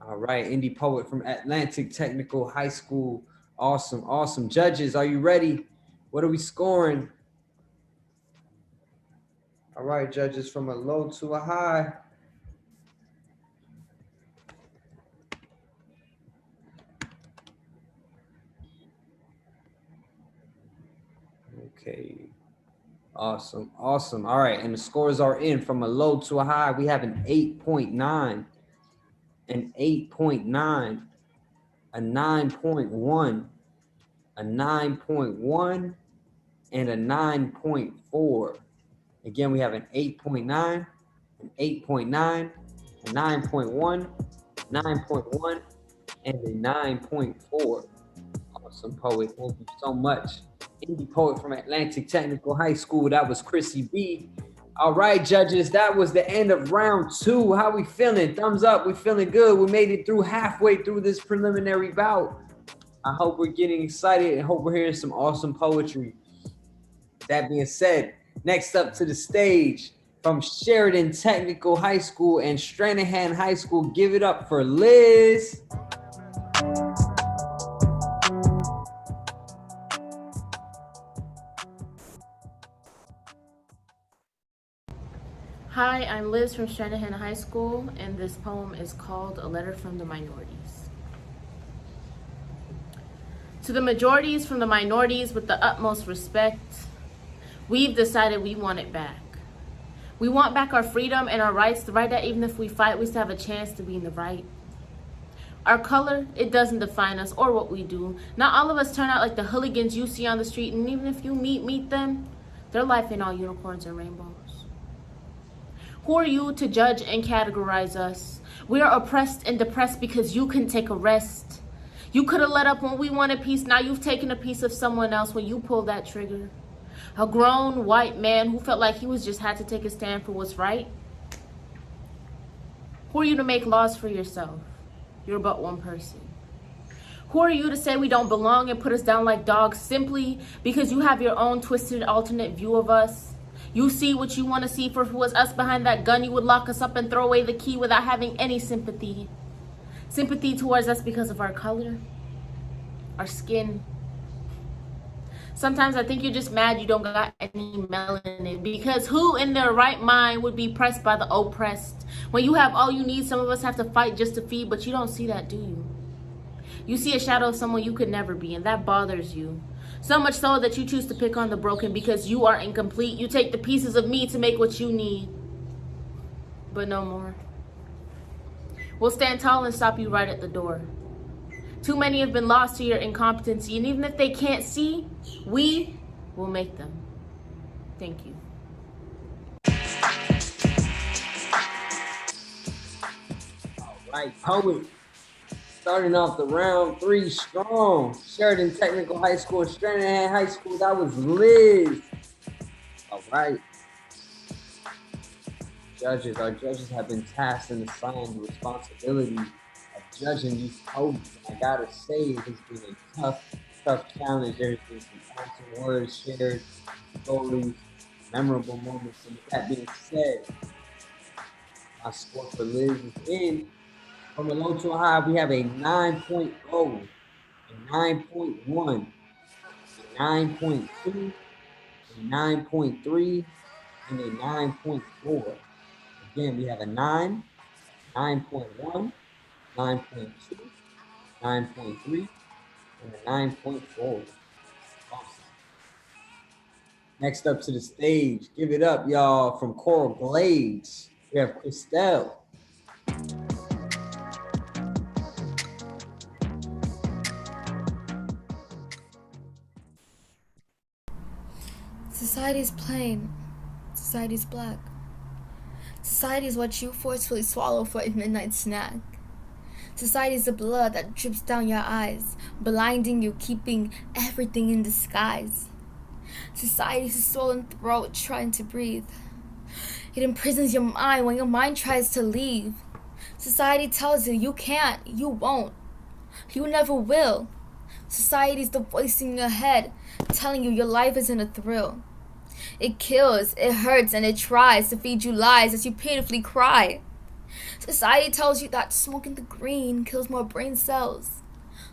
All right, indie poet from Atlantic Technical High School. Awesome. Judges, are you ready? What are we scoring? All right, judges, from a low to a high. Okay. Awesome. All right, and the scores are in from a low to a high. We have an 8.9, an 8.9, a 9.1, a 9.1, and a 9.4. Again, we have an 8.9, an 8.9, a 9.1, 9.1, and a 9.4. Awesome poet. Thank you so much. Indie poet from Atlantic Technical High School. That was Chrissy B. All right, judges, that was the end of round 2. How we feeling? Thumbs up. We feeling good. We made it through halfway through this preliminary bout. I hope we're getting excited and hope we're hearing some awesome poetry. That being said, next up to the stage from Sheridan Technical High School and Stranahan High School, give it up for Liz. Hi, I'm Liz from Stranahan High School, and this poem is called A Letter from the Minorities. To the majorities from the minorities, with the utmost respect, we've decided we want it back. We want back our freedom and our rights, the right that even if we fight, we still have a chance to be in the right. Our color, it doesn't define us or what we do. Not all of us turn out like the hooligans you see on the street, and even if you meet them, their life ain't all unicorns and rainbows. Who are you to judge and categorize us? We are oppressed and depressed because you can take a rest. You could have let up when we wanted peace. Now you've taken a piece of someone else when you pulled that trigger. A grown white man who felt like he was just had to take a stand for what's right. Who are you to make laws for yourself? You're but one person. Who are you to say we don't belong and put us down like dogs simply because you have your own twisted alternate view of us? You see what you want to see. For if it was us behind that gun, you would lock us up and throw away the key without having any sympathy. Sympathy towards us because of our color, our skin. Sometimes I think you're just mad you don't got any melanin, because who in their right mind would be pressed by the oppressed? When you have all you need, some of us have to fight just to feed, but you don't see that, do you? You see a shadow of someone you could never be, and that bothers you. So much so that you choose to pick on the broken because you are incomplete. You take the pieces of me to make what you need, but no more. We'll stand tall and stop you right at the door. Too many have been lost to your incompetency, and even if they can't see, we will make them. Thank you. All right, poet. Starting off the round 3 strong. Sheridan Technical High School, Stranahan High School. That was Liz. All right. Judges, our judges have been tasked and assigned the responsibility of judging these poets. I gotta say, it has been a tough challenge. There's been some awesome words shared, stories, memorable moments. And with that being said, my score for Liz is in. From a low to a high, we have a 9.0, a 9.1, a 9.2, a 9.3, and a 9.4. Again, we have a 9, 9.1, 9.2, 9.3, and a 9.4. Awesome. Next up to the stage, give it up, y'all, from Coral Glades. We have Christelle. Society's plain. Society's black. Society is what you forcefully swallow for a midnight snack. Society is the blood that drips down your eyes, blinding you, keeping everything in disguise. Society is a swollen throat trying to breathe. It imprisons your mind when your mind tries to leave. Society tells you you can't, you won't, you never will. Society is the voice in your head telling you your life isn't a thrill. It kills, it hurts, and it tries to feed you lies as you pitifully cry. Society tells you that smoking the green kills more brain cells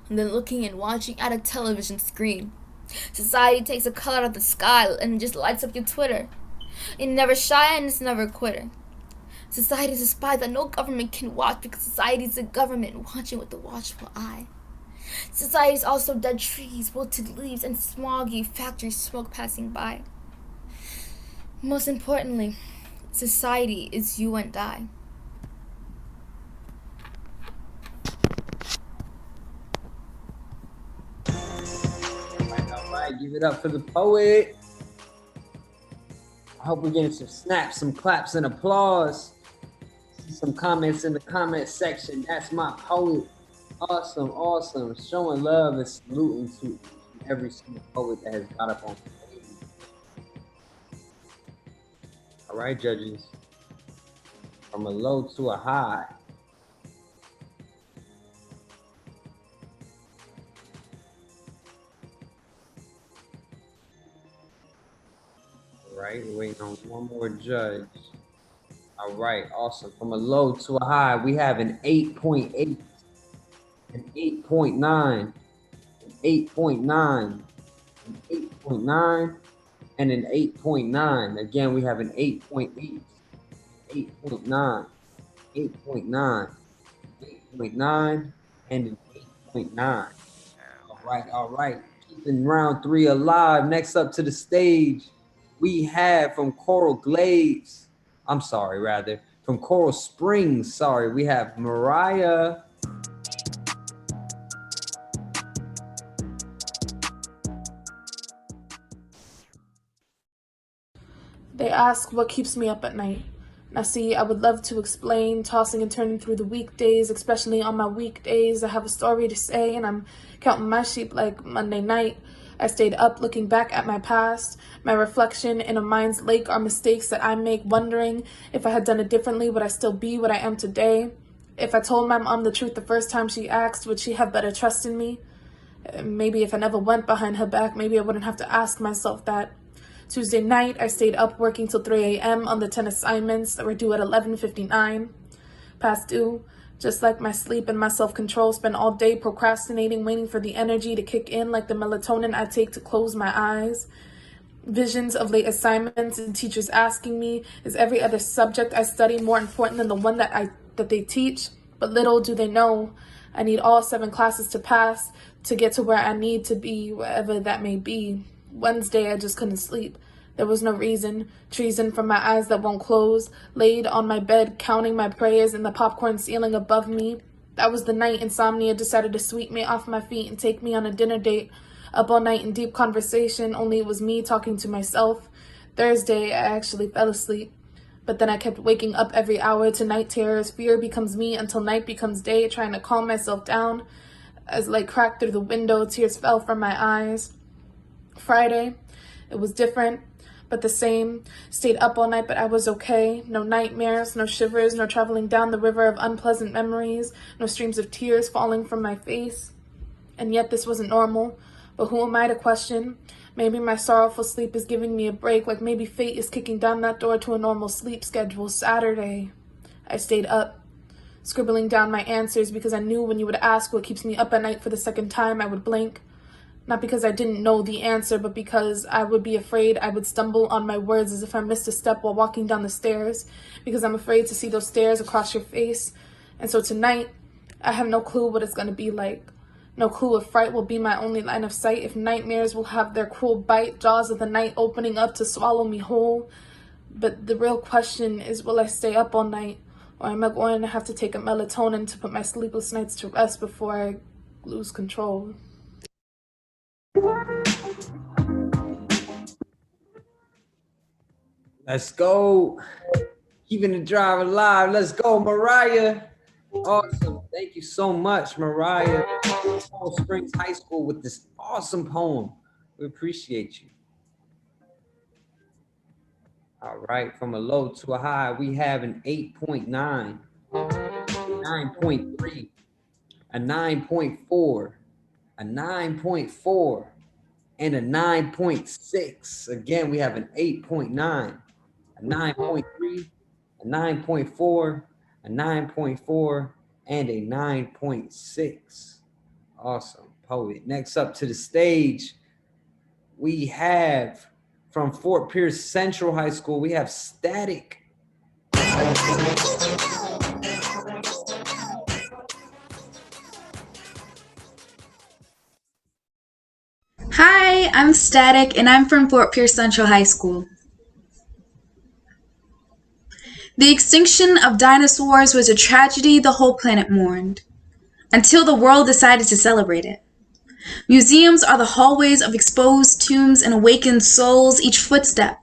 than looking and watching at a television screen. Society takes a color out of the sky and just lights up your Twitter. It's never shy and it's never a quitter. Society is a spy that no government can watch because society is a government watching with a watchful eye. Society is also dead trees, wilted leaves, and smoggy factory smoke passing by. Most importantly, society is you and I. All right, give it up for the poet. I hope we're getting some snaps, some claps, and applause. See some comments in the comment section. That's my poet. Awesome, awesome. Showing love and saluting to every single poet that has got up on stage. All right, judges. From a low to a high. All right, we're waiting on one more judge. All right, awesome. From a low to a high, we have an 8.8, an 8.9, an 8.9, an 8.9, and an 8.9. Again, we have an 8.8, 8.9, 8.9, 8.9, and an 8.9. All right. Keeping round 3 alive. Next up to the stage, we have from from Coral Springs, we have Mariah. They ask what keeps me up at night. Now see, I would love to explain, tossing and turning through the weekdays, especially on my weekdays. I have a story to say, and I'm counting my sheep like Monday night. I stayed up looking back at my past. My reflection in a mind's lake are mistakes that I make, wondering if I had done it differently, would I still be what I am today? If I told my mom the truth the first time she asked, would she have better trust in me? Maybe if I never went behind her back, maybe I wouldn't have to ask myself that. Tuesday night, I stayed up working till 3 a.m. on the 10 assignments that were due at 11:59. Past due, just like my sleep and my self-control, spent all day procrastinating, waiting for the energy to kick in like the melatonin I take to close my eyes. Visions of late assignments and teachers asking me, is every other subject I study more important than the one that they teach? But little do they know, I need all 7 classes to pass to get to where I need to be, wherever that may be. Wednesday, I just couldn't sleep. There was no reason. Treason from my eyes that won't close. Laid on my bed, counting my prayers in the popcorn ceiling above me. That was the night insomnia decided to sweep me off my feet and take me on a dinner date. Up all night in deep conversation, only it was me talking to myself. Thursday, I actually fell asleep. But then I kept waking up every hour to night terrors. Fear becomes me until night becomes day, trying to calm myself down. As light cracked through the window, tears fell from my eyes. Friday, it was different, but the same. Stayed up all night, but I was okay. No nightmares, no shivers, no traveling down the river of unpleasant memories, no streams of tears falling from my face. And yet this wasn't normal. But who am I to question? Maybe my sorrowful sleep is giving me a break, like maybe fate is kicking down that door to a normal sleep schedule. Saturday, I stayed up, scribbling down my answers because I knew when you would ask what keeps me up at night for the second time, I would blank. Not because I didn't know the answer, but because I would be afraid I would stumble on my words as if I missed a step while walking down the stairs, because I'm afraid to see those stairs across your face. And so tonight, I have no clue what it's going to be like. No clue if fright will be my only line of sight, if nightmares will have their cruel bite, jaws of the night opening up to swallow me whole. But the real question is, will I stay up all night, or am I going to have to take a melatonin to put my sleepless nights to rest before I lose control? Let's go. Keeping the drive alive. Let's go, Mariah. Awesome. Thank you so much, Mariah. Coral Springs High School with this awesome poem. We appreciate you. All right. From a low to a high, we have an 8.9, 9.3, a 9.4, a 9.4, and a 9.6. Again, we have an 8.9, a 9.3, a 9.4, a 9.4, and a 9.6. Awesome, poet. Next up to the stage, we have from Fort Pierce Central High School, we have Static. Hi, I'm Static, and I'm from Fort Pierce Central High School. The extinction of dinosaurs was a tragedy the whole planet mourned, until the world decided to celebrate it. Museums are the hallways of exposed tombs and awakened souls, each footstep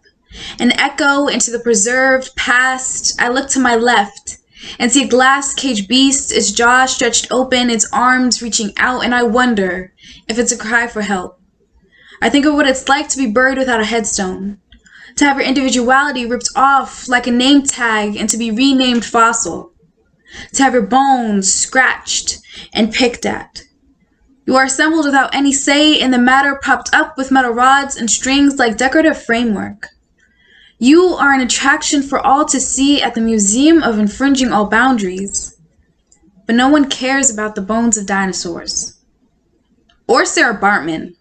an echo into the preserved past. I look to my left and see a glass cage beast, its jaw stretched open, its arms reaching out, and I wonder if it's a cry for help. I think of what it's like to be buried without a headstone, to have your individuality ripped off like a name tag and to be renamed fossil, to have your bones scratched and picked at. You are assembled without any say in the matter, propped up with metal rods and strings like decorative framework. You are an attraction for all to see at the museum of infringing all boundaries. But no one cares about the bones of dinosaurs. Or Sarah Bartman.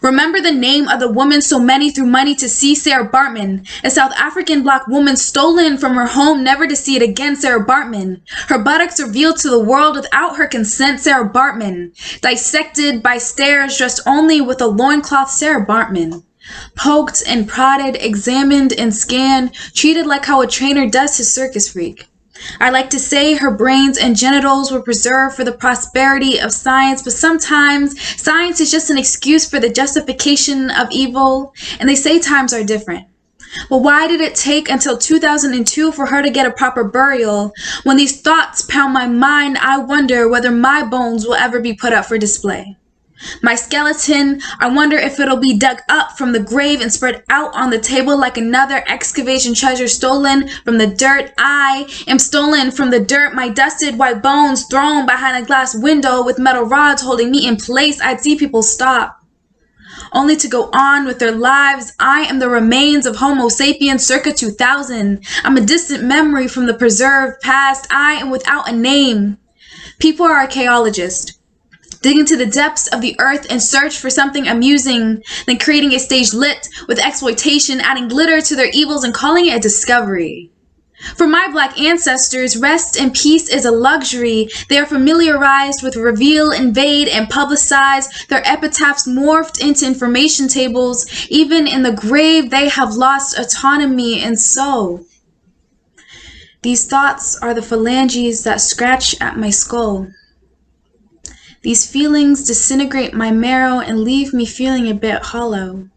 Remember the name of the woman so many threw money to see, Sarah Bartman, a South African black woman stolen from her home never to see it again, Sarah Bartman. Her buttocks revealed to the world without her consent, Sarah Bartman. Dissected by stares dressed only with a loincloth, Sarah Bartman. Poked and prodded, examined and scanned, treated like how a trainer does his circus freak. I like to say her brains and genitals were preserved for the prosperity of science, but sometimes science is just an excuse for the justification of evil, and they say times are different. But why did it take until 2002 for her to get a proper burial? When these thoughts pound my mind, I wonder whether my bones will ever be put up for display. My skeleton, I wonder if it'll be dug up from the grave and spread out on the table like another excavation treasure stolen from the dirt. I am stolen from the dirt, my dusted white bones thrown behind a glass window with metal rods holding me in place. I'd see people stop, only to go on with their lives. I am the remains of Homo sapiens circa 2000. I'm a distant memory from the preserved past. I am without a name. People are archaeologists, digging to the depths of the earth in search for something amusing, then creating a stage lit with exploitation, adding glitter to their evils and calling it a discovery. For my black ancestors, rest and peace is a luxury. They are familiarized with reveal, invade, and publicize. Their epitaphs morphed into information tables. Even in the grave, they have lost autonomy, and so these thoughts are the phalanges that scratch at my skull. These feelings disintegrate my marrow and leave me feeling a bit hollow.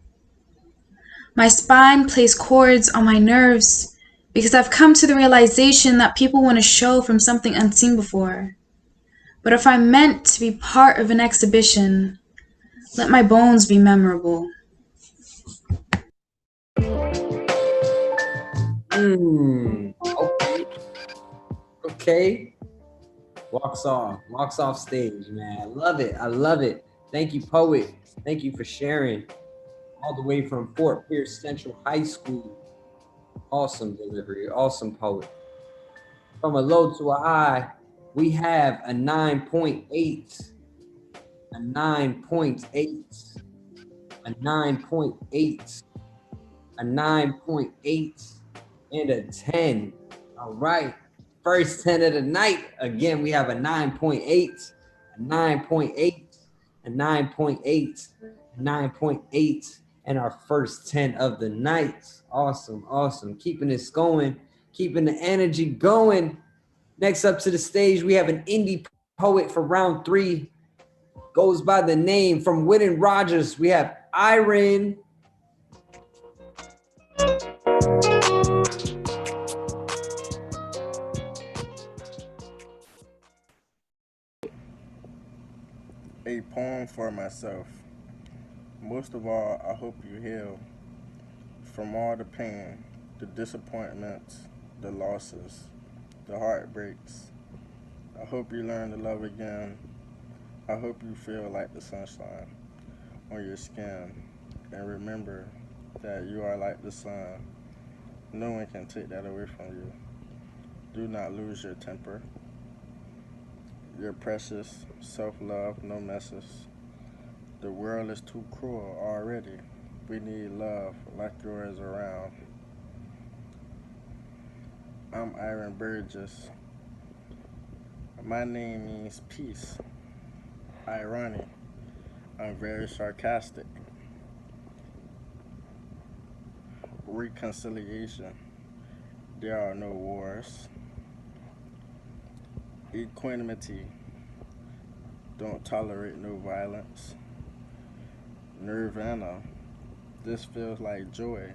My spine plays chords on my nerves because I've come to the realization that people want to show from something unseen before. But if I'm meant to be part of an exhibition, let my bones be memorable. Okay. Walks off stage, man. I love it. Thank you, poet. Thank you for sharing. All the way from Fort Pierce Central High School. Awesome delivery, awesome poet. From a low to a high, we have a 9.8, a 9.8, a 9.8, a 9.8, and a 10. All right. First 10 of the night. Again, we have a 9.8, a 9.8, a 9.8, a 9.8, and our first 10 of the night. Awesome. Keeping this going, keeping the energy going. Next up to the stage, we have an indie poet for round 3. Goes by the name from Whitten Rogers. We have Iron. A poem for myself. Most of all, I hope you heal from all the pain, the disappointments, the losses, the heartbreaks. I hope you learn to love again. I hope you feel like the sunshine on your skin. And remember that you are like the sun. No one can take that away from you. Do not lose your temper. You're precious, self-love, no messes. The world is too cruel already. We need love like yours around. I'm Iron Burgess. My name means peace. Irony. I'm very sarcastic. Reconciliation. There are no wars. Equanimity. Don't tolerate no violence. Nirvana. This feels like joy.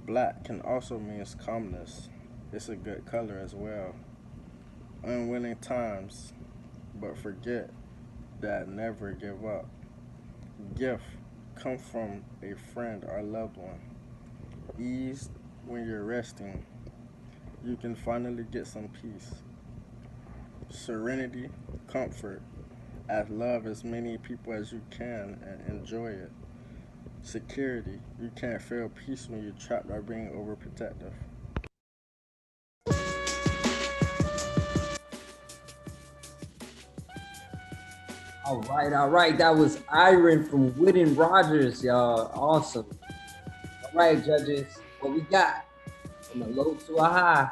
Black can also mean calmness. It's a good color as well. Unwilling times, but forget that never give up. Gift come from a friend or loved one. Ease when you're resting. You can finally get some peace. Serenity, comfort, as love as many people as you can and enjoy it. Security, you can't feel peace when you're trapped or being overprotective. All right. That was Iron from Whitten Rogers, y'all. Awesome. All right, judges, what we got? From a low to a high.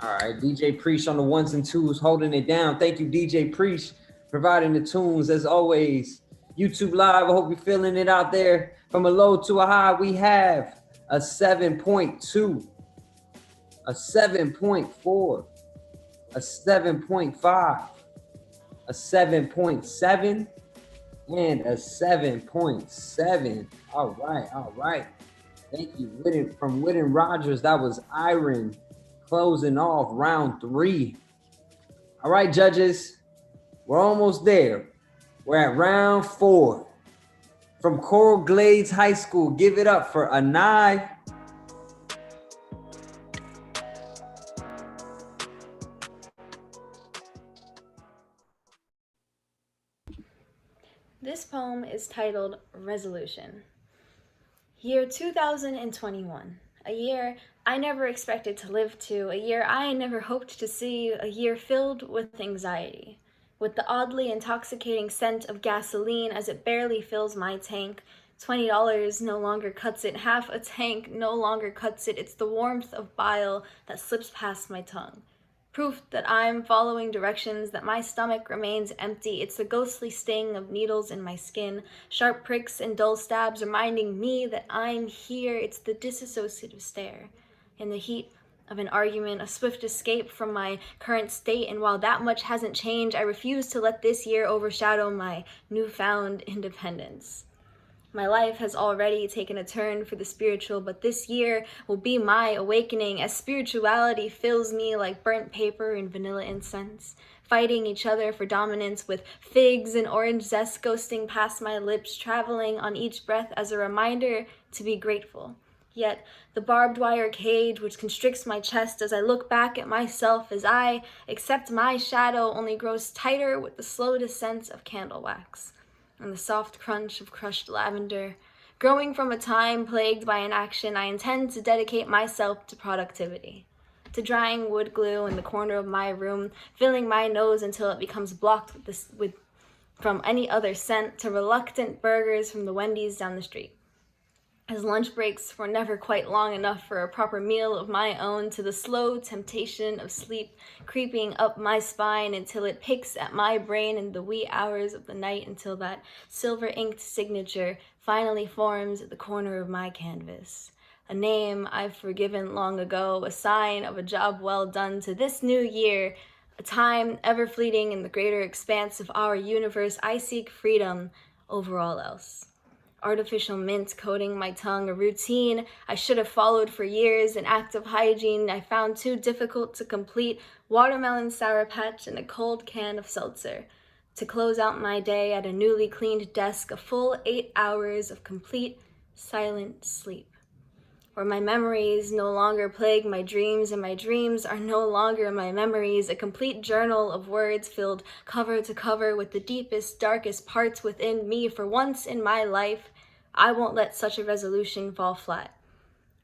All right, DJ Preach on the ones and twos, holding it down. Thank you, DJ Preach, providing the tunes as always. YouTube Live, I hope you're feeling it out there. From a low to a high, we have a 7.2, a 7.4, a 7.5, a 7.7, and a 7.7. All right. Thank you, from Whitten Rogers. That was Iron closing off round 3. All right, judges, we're almost there. We're at round 4. From Coral Glades High School, give it up for Anai. This poem is titled Resolution. Year 2021, a year I never expected to live to, a year I never hoped to see, a year filled with anxiety, with the oddly intoxicating scent of gasoline as it barely fills my tank. $20 no longer cuts it, half a tank no longer cuts it, it's the warmth of bile that slips past my tongue. Proof that I'm following directions, that my stomach remains empty. It's the ghostly sting of needles in my skin, sharp pricks and dull stabs reminding me that I'm here. It's the disassociative stare. In the heat of an argument, a swift escape from my current state, and while that much hasn't changed, I refuse to let this year overshadow my newfound independence. My life has already taken a turn for the spiritual, but this year will be my awakening as spirituality fills me like burnt paper and vanilla incense, fighting each other for dominance with figs and orange zest ghosting past my lips, traveling on each breath as a reminder to be grateful. Yet the barbed wire cage which constricts my chest as I look back at myself as I accept my shadow only grows tighter with the slow descent of candle wax and the soft crunch of crushed lavender. Growing from a time plagued by inaction, I intend to dedicate myself to productivity, to drying wood glue in the corner of my room, filling my nose until it becomes blocked from any other scent, to reluctant burgers from the Wendy's down the street. As lunch breaks were never quite long enough for a proper meal of my own, to the slow temptation of sleep creeping up my spine until it picks at my brain in the wee hours of the night, until that silver-inked signature finally forms at the corner of my canvas. A name I've forgiven long ago, a sign of a job well done to this new year, a time ever fleeting in the greater expanse of our universe. I seek freedom over all else. Artificial mint coating my tongue, a routine I should have followed for years, an act of hygiene I found too difficult to complete, watermelon Sour Patch and a cold can of seltzer. To close out my day at a newly cleaned desk, a full 8 hours of complete silent sleep, where my memories no longer plague my dreams, and my dreams are no longer my memories, a complete journal of words filled cover to cover with the deepest, darkest parts within me. For once in my life, I won't let such a resolution fall flat,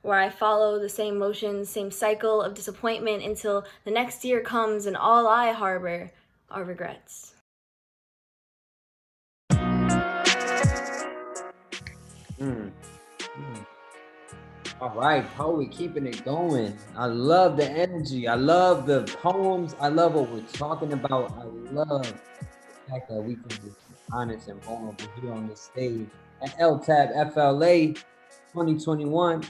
where I follow the same motions, same cycle of disappointment until the next year comes and all I harbor are regrets. All right, poet, keeping it going. I love the energy. I love the poems. I love what we're talking about. I love the fact that we can just be honest and vulnerable here on this stage at LTABFLA 2021.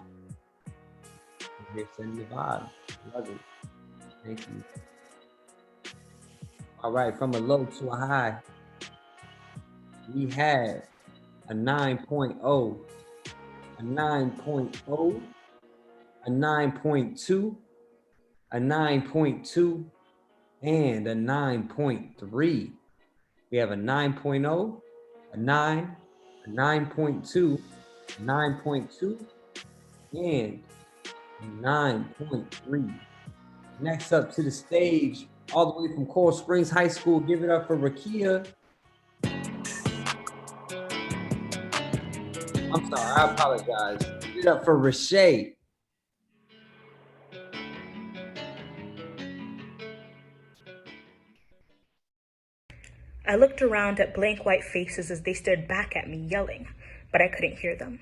We're sending the vibe. Love it. Thank you. All right, from a low to a high, we have a 9.0, a 9.0, a 9.2, a 9.2, and a 9.3. We have a 9.0, a 9, a 9.2, a 9.2, and a 9.3. Next up to the stage, all the way from Coral Springs High School, give it up for Rakia. I'm sorry, I apologize. Give it up for Rashay. I looked around at blank white faces as they stared back at me, yelling, but I couldn't hear them.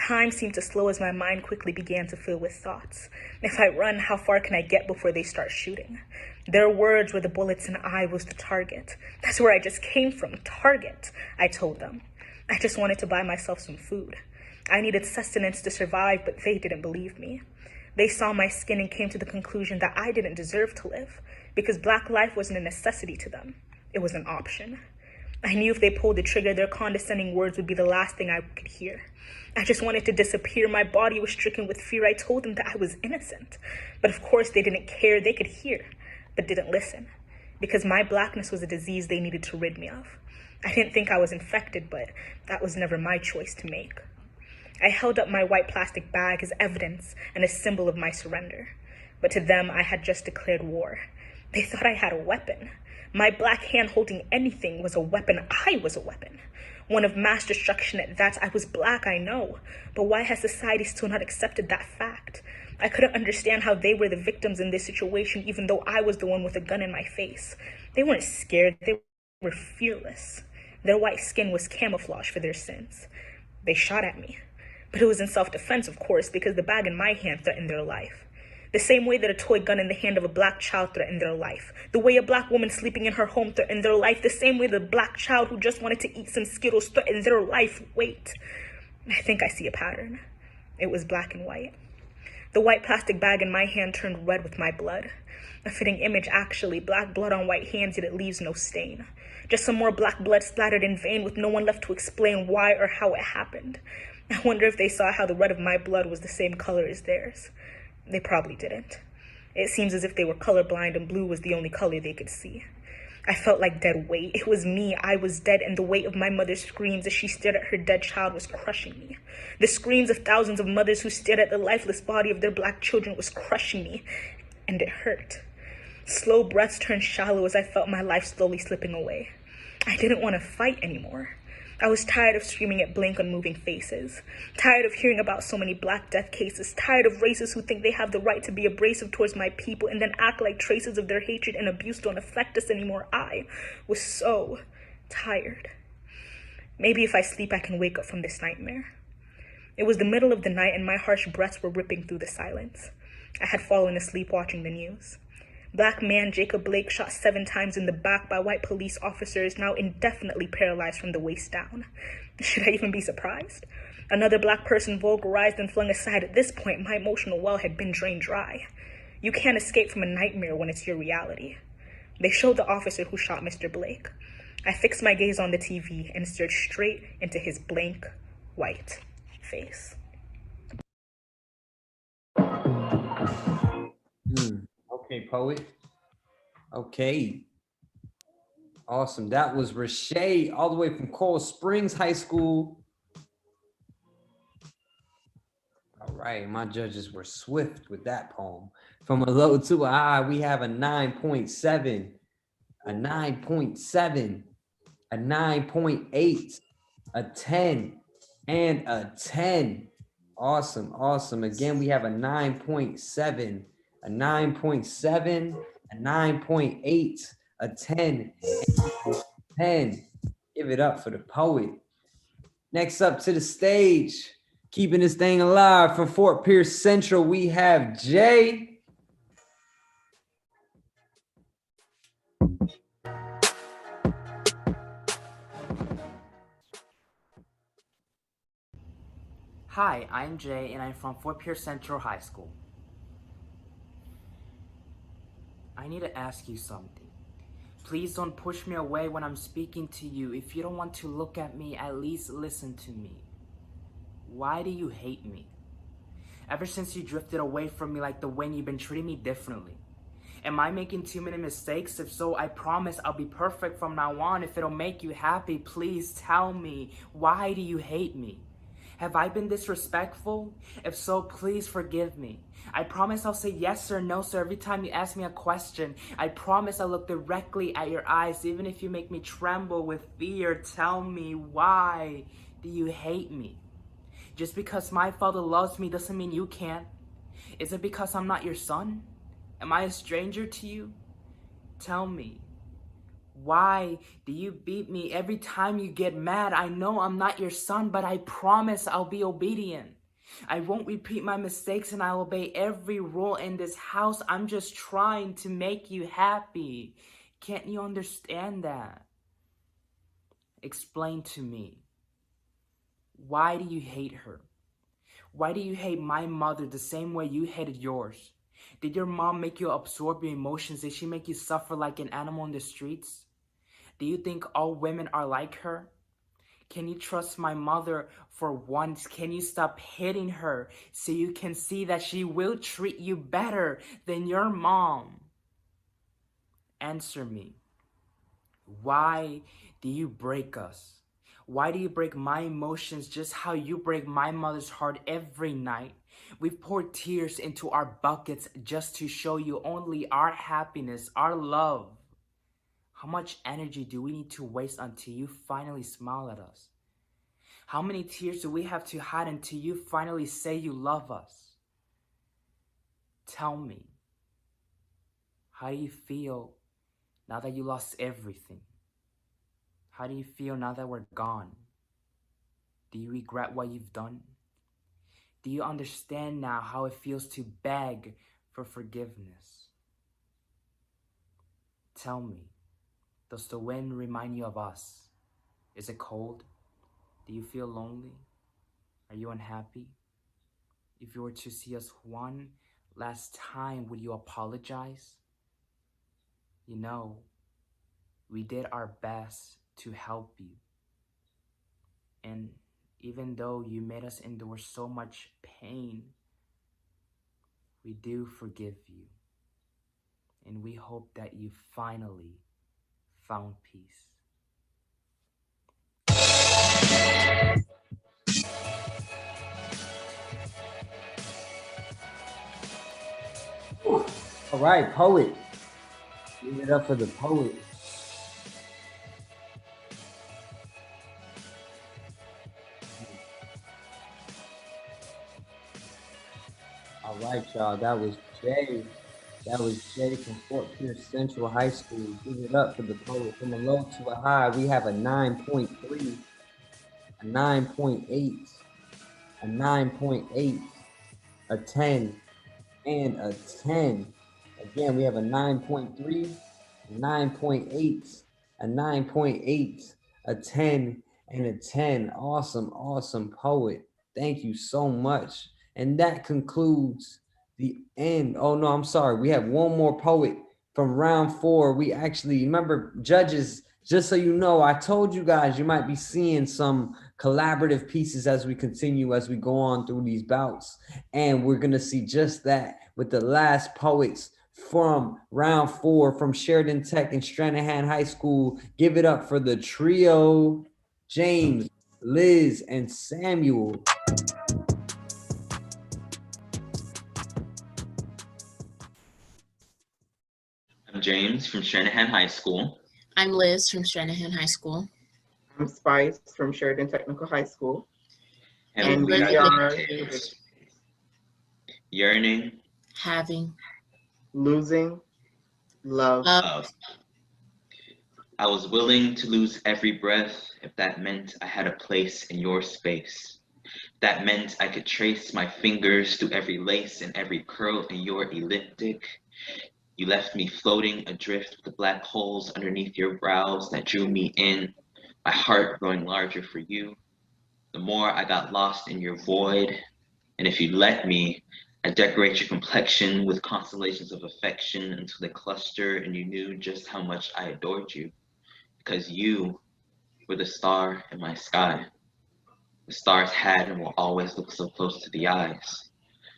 Time seemed to slow as my mind quickly began to fill with thoughts. If I run, how far can I get before they start shooting? Their words were the bullets and I was the target. That's where I just came from, target, I told them. I just wanted to buy myself some food. I needed sustenance to survive, but they didn't believe me. They saw my skin and came to the conclusion that I didn't deserve to live, because black life wasn't a necessity to them. It was an option. I knew if they pulled the trigger, their condescending words would be the last thing I could hear. I just wanted to disappear. My body was stricken with fear. I told them that I was innocent. But of course they didn't care. They could hear, but didn't listen. Because my blackness was a disease they needed to rid me of. I didn't think I was infected, but that was never my choice to make. I held up my white plastic bag as evidence and a symbol of my surrender. But to them, I had just declared war. They thought I had a weapon. My black hand holding anything was a weapon. I was a weapon. One of mass destruction at that. I was black, I know. But why has society still not accepted that fact? I couldn't understand how they were the victims in this situation, even though I was the one with a gun in my face. They weren't scared. They were fearless. Their white skin was camouflage for their sins. They shot at me. But it was in self-defense, of course, because the bag in my hand threatened their life. The same way that a toy gun in the hand of a black child threatened their life. The way a black woman sleeping in her home threatened their life. The same way the black child who just wanted to eat some Skittles threatened their life. Wait, I think I see a pattern. It was black and white. The white plastic bag in my hand turned red with my blood. A fitting image, actually. Black blood on white hands, yet it leaves no stain. Just some more black blood splattered in vain with no one left to explain why or how it happened. I wonder if they saw how the red of my blood was the same color as theirs. They probably didn't. It seems as if they were colorblind and blue was the only color they could see. I felt like dead weight. It was me. I was dead, and the weight of my mother's screams as she stared at her dead child was crushing me. The screams of thousands of mothers who stared at the lifeless body of their black children was crushing me, and it hurt. Slow breaths turned shallow as I felt my life slowly slipping away. I didn't want to fight anymore. I was tired of screaming at blank, unmoving faces. Tired of hearing about so many black death cases. Tired of racists who think they have the right to be abrasive towards my people and then act like traces of their hatred and abuse don't affect us anymore. I was so tired. Maybe if I sleep, I can wake up from this nightmare. It was the middle of the night and my harsh breaths were ripping through the silence. I had fallen asleep watching the news. Black man Jacob Blake shot 7 times in the back by white police officers, now indefinitely paralyzed from the waist down. Should I even be surprised? Another black person vulgarized and flung aside. At this point, my emotional well had been drained dry. You can't escape from a nightmare when it's your reality. They showed the officer who shot Mr. Blake. I fixed my gaze on the TV and stared straight into his blank, white face. Okay, poet. Okay. Awesome. That was Rashay, all the way from Coral Springs High School. All right, my judges were swift with that poem. From a low to a high, we have a 9.7, a 9.7, a 9.8, a 10, and a 10. Awesome, awesome. Again, we have a 9.7, a 9.7, a 9.8, a 10, and a 10. Give it up for the poet. Next up to the stage, keeping this thing alive from Fort Pierce Central, we have Jay. Hi, I'm Jay, and I'm from Fort Pierce Central High School. I need to ask you something. Please don't push me away when I'm speaking to you. If you don't want to look at me, at least listen to me. Why do you hate me? Ever since you drifted away from me like the wind, you've been treating me differently. Am I making too many mistakes? If so, I promise I'll be perfect from now on. If it'll make you happy, please tell me. Why do you hate me? Have I been disrespectful? If so, please forgive me. I promise I'll say yes or no, so every time you ask me a question, I promise I'll look directly at your eyes, even if you make me tremble with fear. Tell me, why do you hate me? Just because my father loves me doesn't mean you can. Is it because I'm not your son? Am I a stranger to you? Tell me, why do you beat me every time you get mad? I know I'm not your son, but I promise I'll be obedient. I won't repeat my mistakes and I'll obey every rule in this house. I'm just trying to make you happy. Can't you understand that? Explain to me. Why do you hate her? Why do you hate my mother the same way you hated yours? Did your mom make you absorb your emotions? Did she make you suffer like an animal in the streets? Do you think all women are like her? Can you trust my mother for once? Can you stop hitting her so you can see that she will treat you better than your mom? Answer me. Why do you break us? Why do you break my emotions just how you break my mother's heart every night? We've poured tears into our buckets just to show you only our happiness, our love. How much energy do we need to waste until you finally smile at us? How many tears do we have to hide until you finally say you love us? Tell me, how do you feel now that you lost everything? How do you feel now that we're gone? Do you regret what you've done? Do you understand now how it feels to beg for forgiveness? Tell me, does the wind remind you of us? Is it cold? Do you feel lonely? Are you unhappy? If you were to see us one last time, would you apologize? You know, we did our best to help you. And even though you made us endure so much pain, we do forgive you. And we hope that you finally found peace. All right, poet. Give it up for the poet. All right, y'all. That was Jay. That was Jay from Fort Pierce Central High School. Give it up for the poet. From a low to a high, we have a 9.3, a 9.8, a 9.8, a 10, and a 10. Again, we have a 9.3, a 9.8, a 9.8, a 10, and a 10. Awesome, awesome poet. Thank you so much. And that concludes the end. Oh, no, I'm sorry. We have one more poet from round 4. We actually, remember, judges, just so you know, I told you guys you might be seeing some collaborative pieces as we continue, as we go on through these bouts. And we're going to see just that with the last poets from round 4 from Sheridan Tech and Stranahan High School. Give it up for the trio, James, Liz, and Samuel. I'm James from Stranahan High School. I'm Liz from Stranahan High School. I'm Spice from Sheridan Technical High School. And we are yearning, having, losing, love. I was willing to lose every breath if that meant I had a place in your space. That meant I could trace my fingers through every lace and every curl in your elliptic. You left me floating adrift with the black holes underneath your brows that drew me in, my heart growing larger for you. The more I got lost in your void, and if you let me, I'd decorate your complexion with constellations of affection until they cluster and you knew just how much I adored you. Because you were the star in my sky. The stars had and will always look so close to the eyes.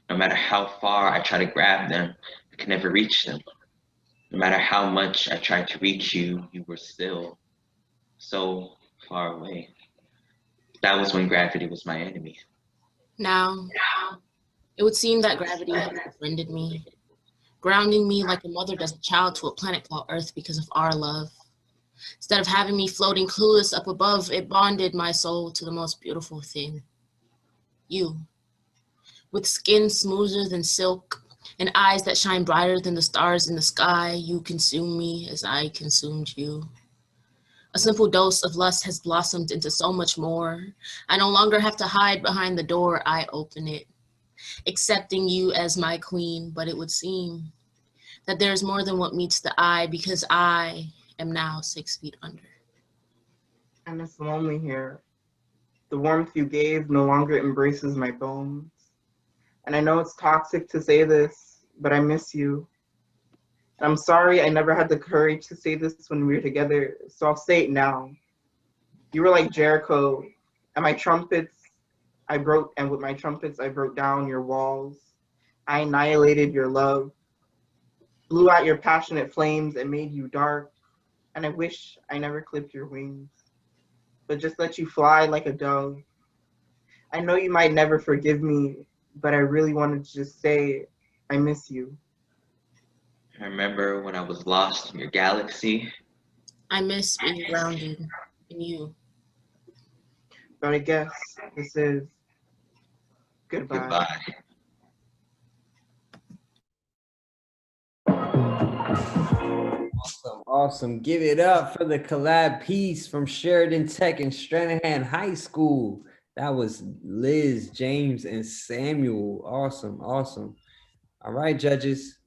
No matter how far I try to grab them, I can never reach them. No matter how much I tried to reach you, you were still so far away. That was when gravity was my enemy. Now, it would seem that gravity has befriended me, grounding me like a mother does a child to a planet called Earth because of our love. Instead of having me floating clueless up above, it bonded my soul to the most beautiful thing. You, with skin smoother than silk and eyes that shine brighter than the stars in the sky, you consume me as I consumed you. A simple dose of lust has blossomed into so much more. I no longer have to hide behind the door, I open it, accepting you as my queen, but it would seem that there's more than what meets the eye because I am now 6 feet under. And it's lonely here. The warmth you gave no longer embraces my bones. And I know it's toxic to say this, but I miss you. And I'm sorry I never had the courage to say this when we were together, so I'll say it now. You were like Jericho, and with my trumpets I broke down your walls. I annihilated your love, blew out your passionate flames and made you dark. And I wish I never clipped your wings, but just let you fly like a dove. I know you might never forgive me, but I really wanted to just say, I miss you. I remember when I was lost in your galaxy. I miss being grounded in you. But I guess this is goodbye. Goodbye. Awesome. Give it up for the collab piece from Sheridan Tech and Stranahan High School. That was Liz, James, and Samuel. Awesome. Awesome. All right, judges.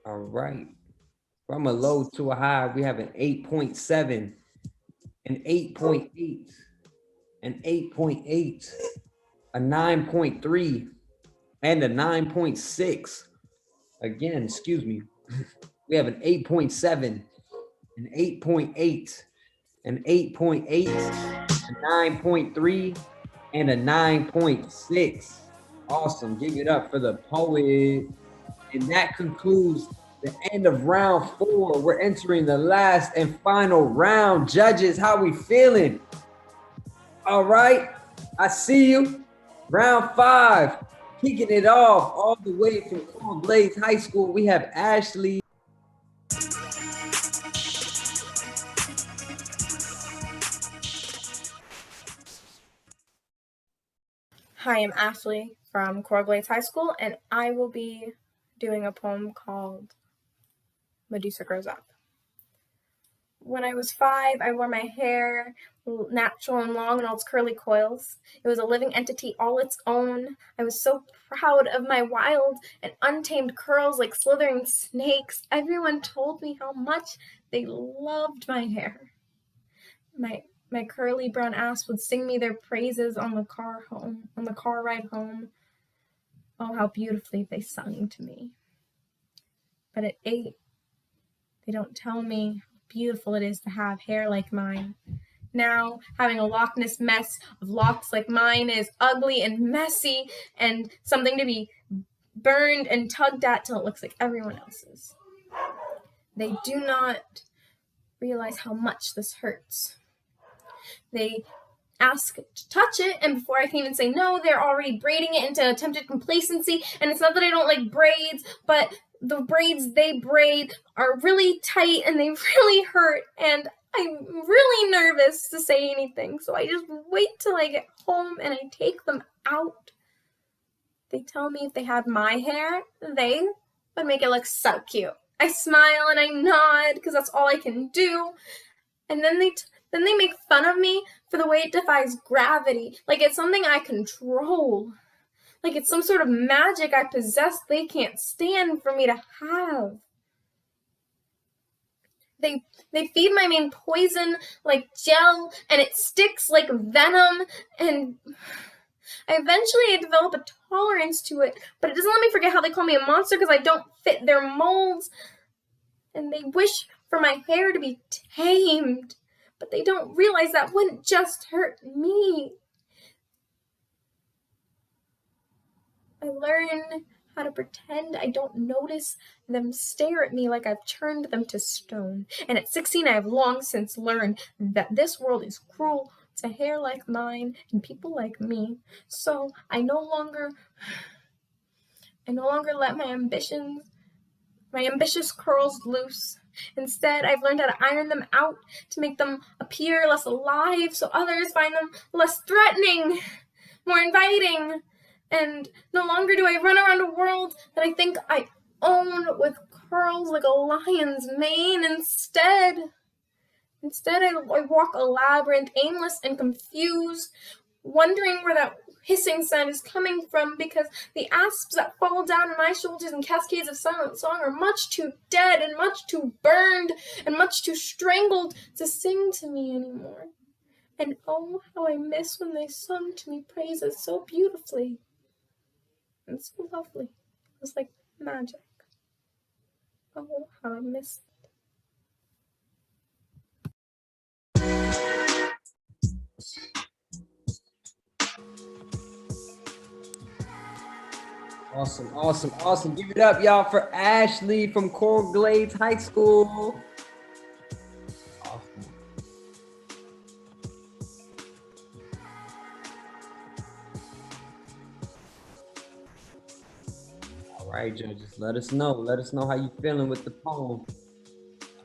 All right. From a low to a high, we have an 8.7, an 8.8, an 8.8, a 9.3, and a 9.6. Again, excuse me. We have an 8.7, an 8.8, an 8.8, a 9.3, and a 9.6. Awesome. Give it up for the poet. And that concludes the end of round 4. We're entering the last and final round. Judges, how we feeling? All right. I see you. Round 5. Kicking it off all the way from Coral Blades High School. We have Ashley. Hi, I'm Ashley from Coral Blades High School, and I will be doing a poem called Medusa Grows Up. When I was 5, I wore my hair natural and long in all its curly coils. It was a living entity all its own. I was so proud of my wild and untamed curls like slithering snakes. Everyone told me how much they loved my hair. My curly brown ass would sing me their praises on the car ride home. Oh, how beautifully they sung to me. But at 8, they don't tell me how beautiful it is to have hair like mine. Now, having a Loch Ness mess of locks like mine is ugly and messy and something to be burned and tugged at till it looks like everyone else's. They do not realize how much this hurts. They ask to touch it, and before I can even say no, they're already braiding it into attempted complacency. And it's not that I don't like braids, but the braids they braid are really tight and they really hurt, and I'm really nervous to say anything, so I just wait till I get home and I take them out. They tell me if they had my hair, they would make it look so cute. I smile and I nod because that's all I can do, and then they make fun of me for the way it defies gravity, like it's something I control, like it's some sort of magic I possess they can't stand for me to have. They feed my main poison like gel, and it sticks like venom, and I develop a tolerance to it, but it doesn't let me forget how they call me a monster because I don't fit their molds, and they wish for my hair to be tamed. But they don't realize that wouldn't just hurt me. I learn how to pretend I don't notice them stare at me like I've turned them to stone. And at 16, I have long since learned that this world is cruel to hair like mine and people like me. So I no longer I no longer let my ambitious curls loose. Instead, I've learned how to iron them out to make them appear less alive so others find them less threatening, more inviting. And no longer do I run around a world that I think I own with curls like a lion's mane. Instead, I walk a labyrinth, aimless and confused, wondering where that hissing sound is coming from, because the asps that fall down on my shoulders in cascades of silent song are much too dead and much too burned and much too strangled to sing to me anymore. And oh, how I miss when they sung to me praises so beautifully and so lovely. It was like magic. Oh, how I miss it. Awesome, awesome, awesome. Give it up, y'all, for Ashley from Coral Glades High School. Awesome. All right, judges, let us know. Let us know how you feeling with the poem.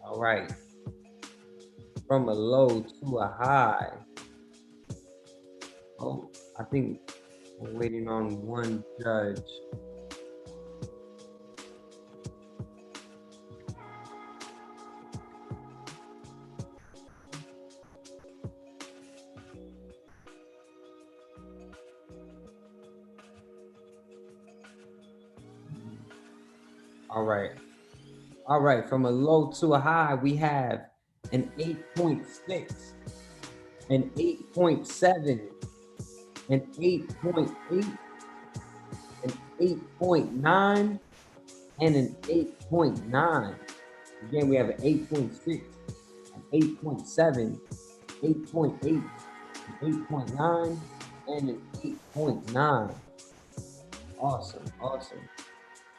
All right. From a low to a high. Oh, I think we're waiting on one judge. All right. All right, from a low to a high, we have an 8.6, an 8.7, an 8.8, an 8.9, and an 8.9. Again, we have an 8.6, an 8.7, 8.8, an 8.9, and an 8.9. Awesome, awesome.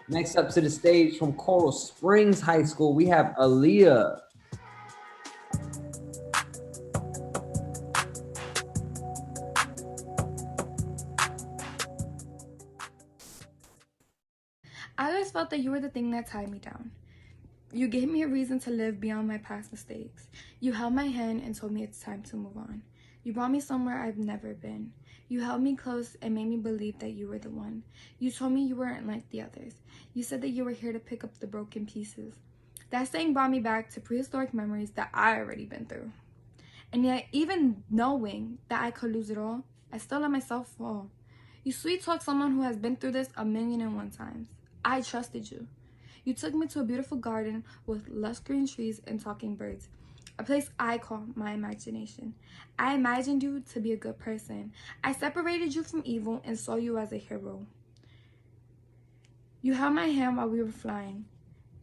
Next up to the stage from Coral Springs High School, we have Aaliyah. I always felt that you were the thing that tied me down. You gave me a reason to live beyond my past mistakes. You held my hand and told me it's time to move on. You brought me somewhere I've never been. You held me close and made me believe that you were the one. You told me you weren't like the others. You said that you were here to pick up the broken pieces. That saying brought me back to prehistoric memories that I already been through. And yet, even knowing that I could lose it all, I still let myself fall. You sweet talk someone who has been through this 1,000,001 times. I trusted you. You took me to a beautiful garden with lush green trees and talking birds, a place I call my imagination. I imagined you to be a good person. I separated you from evil and saw you as a hero. You held my hand while we were flying.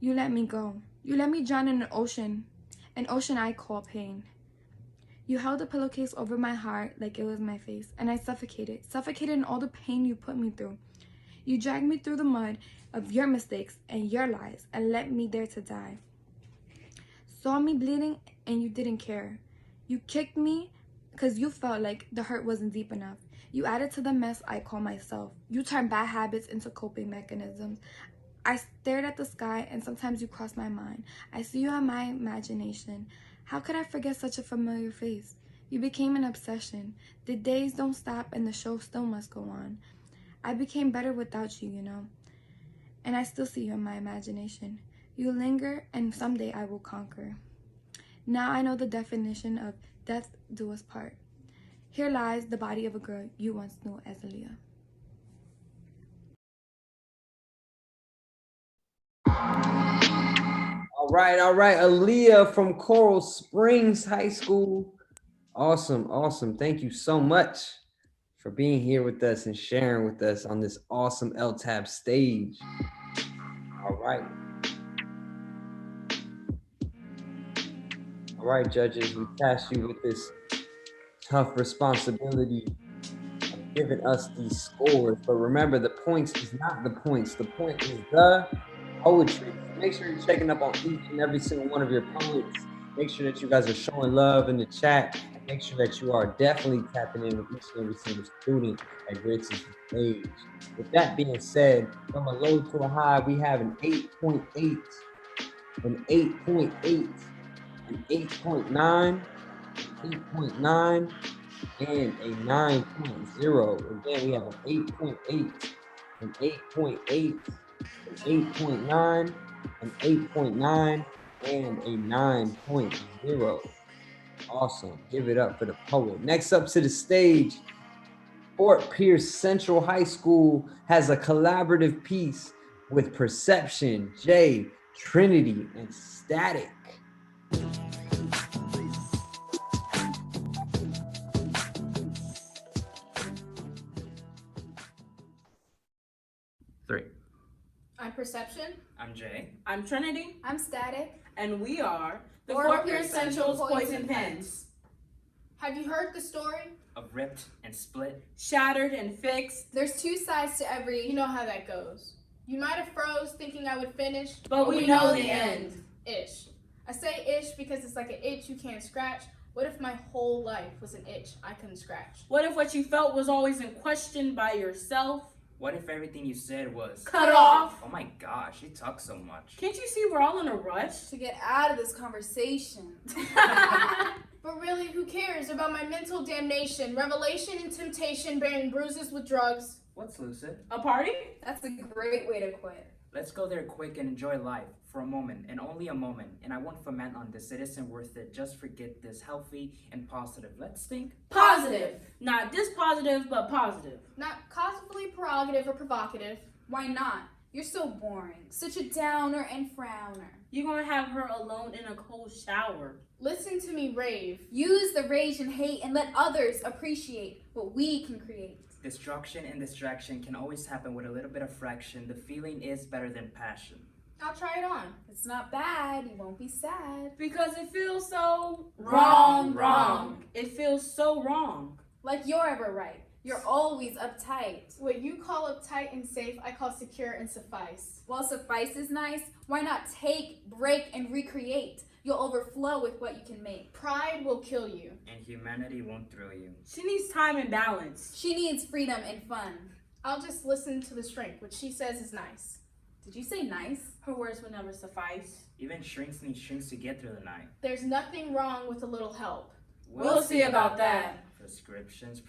You let me go. You let me drown in an ocean I call pain. You held a pillowcase over my heart like it was my face, and I suffocated in all the pain you put me through. You dragged me through the mud of your mistakes and your lies and left me there to die. Saw me bleeding and you didn't care. You kicked me because you felt like the hurt wasn't deep enough. You added to the mess I call myself. You turned bad habits into coping mechanisms. I stared at the sky and sometimes you crossed my mind. I see you in my imagination. How could I forget such a familiar face? You became an obsession. The days don't stop and the show still must go on. I became better without you, you know. And I still see you in my imagination. You linger and someday I will conquer. Now I know the definition of death do us part. Here lies the body of a girl you once knew as Aaliyah. All right, Aaliyah from Coral Springs High School. Awesome, awesome. Thank you so much for being here with us and sharing with us on this awesome LTAB stage. All right. All right, judges, we tasked you with this tough responsibility of giving us these scores. But remember, the points is not the points. The point is the poetry. Make sure you're checking up on each and every single one of your poets. Make sure that you guys are showing love in the chat. Make sure that you are definitely tapping in with each and every single student that graces the stage. With that being said, from a low to a high, we have an 8.8, an 8.8, an 8.9, 8.9, and a 9.0. Again, we have an 8.8, an 8.8, an 8.9, an 8.9, and a 9.0. Awesome. Give it up for the poet. Next up to the stage, Fort Pierce Central High School has a collaborative piece with Perception, J, Trinity, and Static. Three. I'm Perception. I'm Jay. I'm Trinity. I'm Static. And we are the Fort Pierce Central's Poison Pens. Have you heard the story? Of ripped and split. Shattered and fixed. There's two sides to every... You know how that goes. You might have froze thinking I would finish. But we know the end. Ish. I say ish because it's like an itch you can't scratch. What if my whole life was an itch I couldn't scratch? What if what you felt was always in question by yourself? What if everything you said was cut off? Oh my gosh, you talk so much. Can't you see we're all in a rush? To get out of this conversation. But really, who cares about my mental damnation, revelation and temptation, bearing bruises with drugs? What's lucid? A party? That's a great way to quit. Let's go there quick and enjoy life for a moment, and only a moment. And I won't foment on this. It isn't worth it. Just forget this. Healthy and positive. Let's think positive. Not dispositive, but positive. Not causally prerogative or provocative. Why not? You're so boring. Such a downer and frowner. You're gonna have her alone in a cold shower. Listen to me rave. Use the rage and hate and let others appreciate what we can create. Destruction and distraction can always happen with a little bit of fraction. The feeling is better than passion. I'll try it on. It's not bad. You won't be sad. Because it feels so wrong. It feels so wrong. Like you're ever right. You're always uptight. What you call uptight and safe, I call secure and suffice. Well, suffice is nice. Why not take, break, and recreate? You'll overflow with what you can make. Pride will kill you. And humanity won't thrill you. She needs time and balance. She needs freedom and fun. I'll just listen to the shrink, which she says is nice. Did you say nice? Her words would never suffice. Even shrinks need shrinks to get through the night. There's nothing wrong with a little help. We'll see about that. Prescriptions.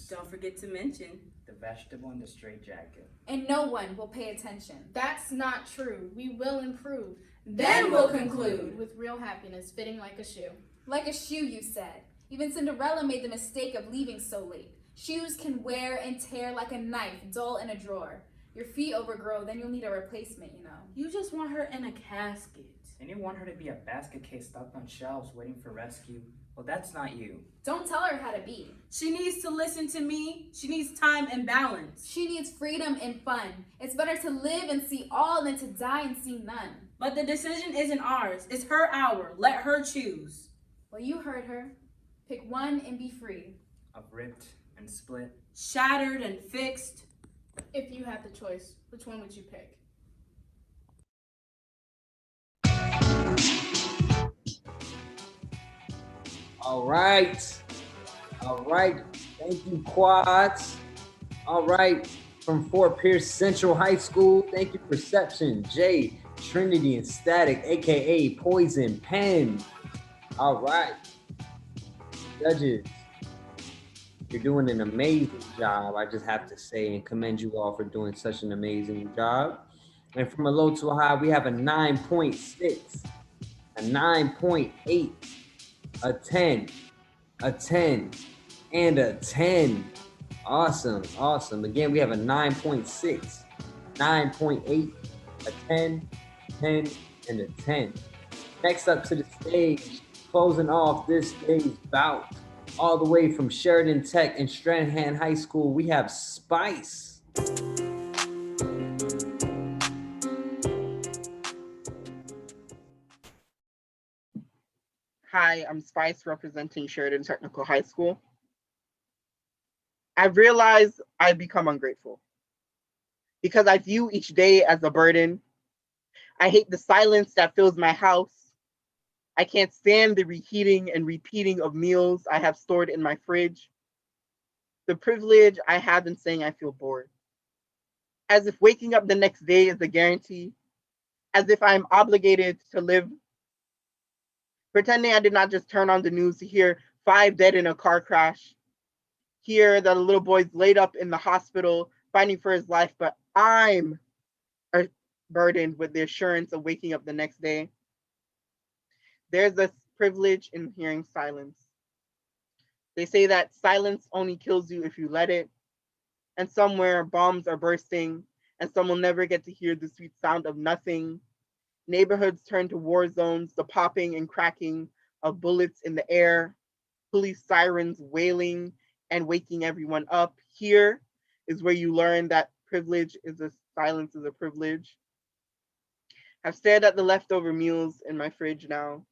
Don't forget to mention the vegetable and the straitjacket. And no one will pay attention. That's not true. We will improve. Then we'll conclude with real happiness fitting like a shoe. Like a shoe, you said. Even Cinderella made the mistake of leaving so late. Shoes can wear and tear like a knife, dull in a drawer. Your feet overgrow, then you'll need a replacement, you know. You just want her in a casket. And you want her to be a basket case stuck on shelves waiting for rescue. Well, that's not you. Don't tell her how to be. She needs to listen to me. She needs time and balance. She needs freedom and fun. It's better to live and see all than to die and see none. But the decision isn't ours. It's her hour. Let her choose. Well, you heard her. Pick one and be free. Of ripped and split. Shattered and fixed. If you had the choice, which one would you pick? All right. Thank you, Quads. All right. From Fort Pierce Central High School, thank you, Perception, J, Trinity, and Static, aka Poison Pen. All right. Judges, you're doing an amazing job, I just have to say, and commend you all for doing such an amazing job. And from a low to a high, we have a 9.6, a 9.8, a 10, a 10, and a 10. Awesome. Again, we have a 9.6, 9.8, a 10, 10, and a 10. Next up to the stage, closing off this day's bout, all the way from Sheridan Tech and Stranahan High School, we have Spice. Hi, I'm Spice representing Sheridan Technical High School. I've realized I've become ungrateful because I view each day as a burden. I hate the silence that fills my house. I can't stand the reheating and repeating of meals I have stored in my fridge. The privilege I have in saying I feel bored. As if waking up the next day is a guarantee. As if I'm obligated to live. Pretending I did not just turn on the news to hear 5 dead in a car crash. Hear that a little boy's laid up in the hospital fighting for his life, but I'm burdened with the assurance of waking up the next day. There's a privilege in hearing silence. They say that silence only kills you if you let it, and somewhere bombs are bursting, and some will never get to hear the sweet sound of nothing. Neighborhoods turn to war zones, the popping and cracking of bullets in the air, police sirens wailing and waking everyone up. Here is where you learn that silence is a privilege. I've stared at the leftover meals in my fridge now,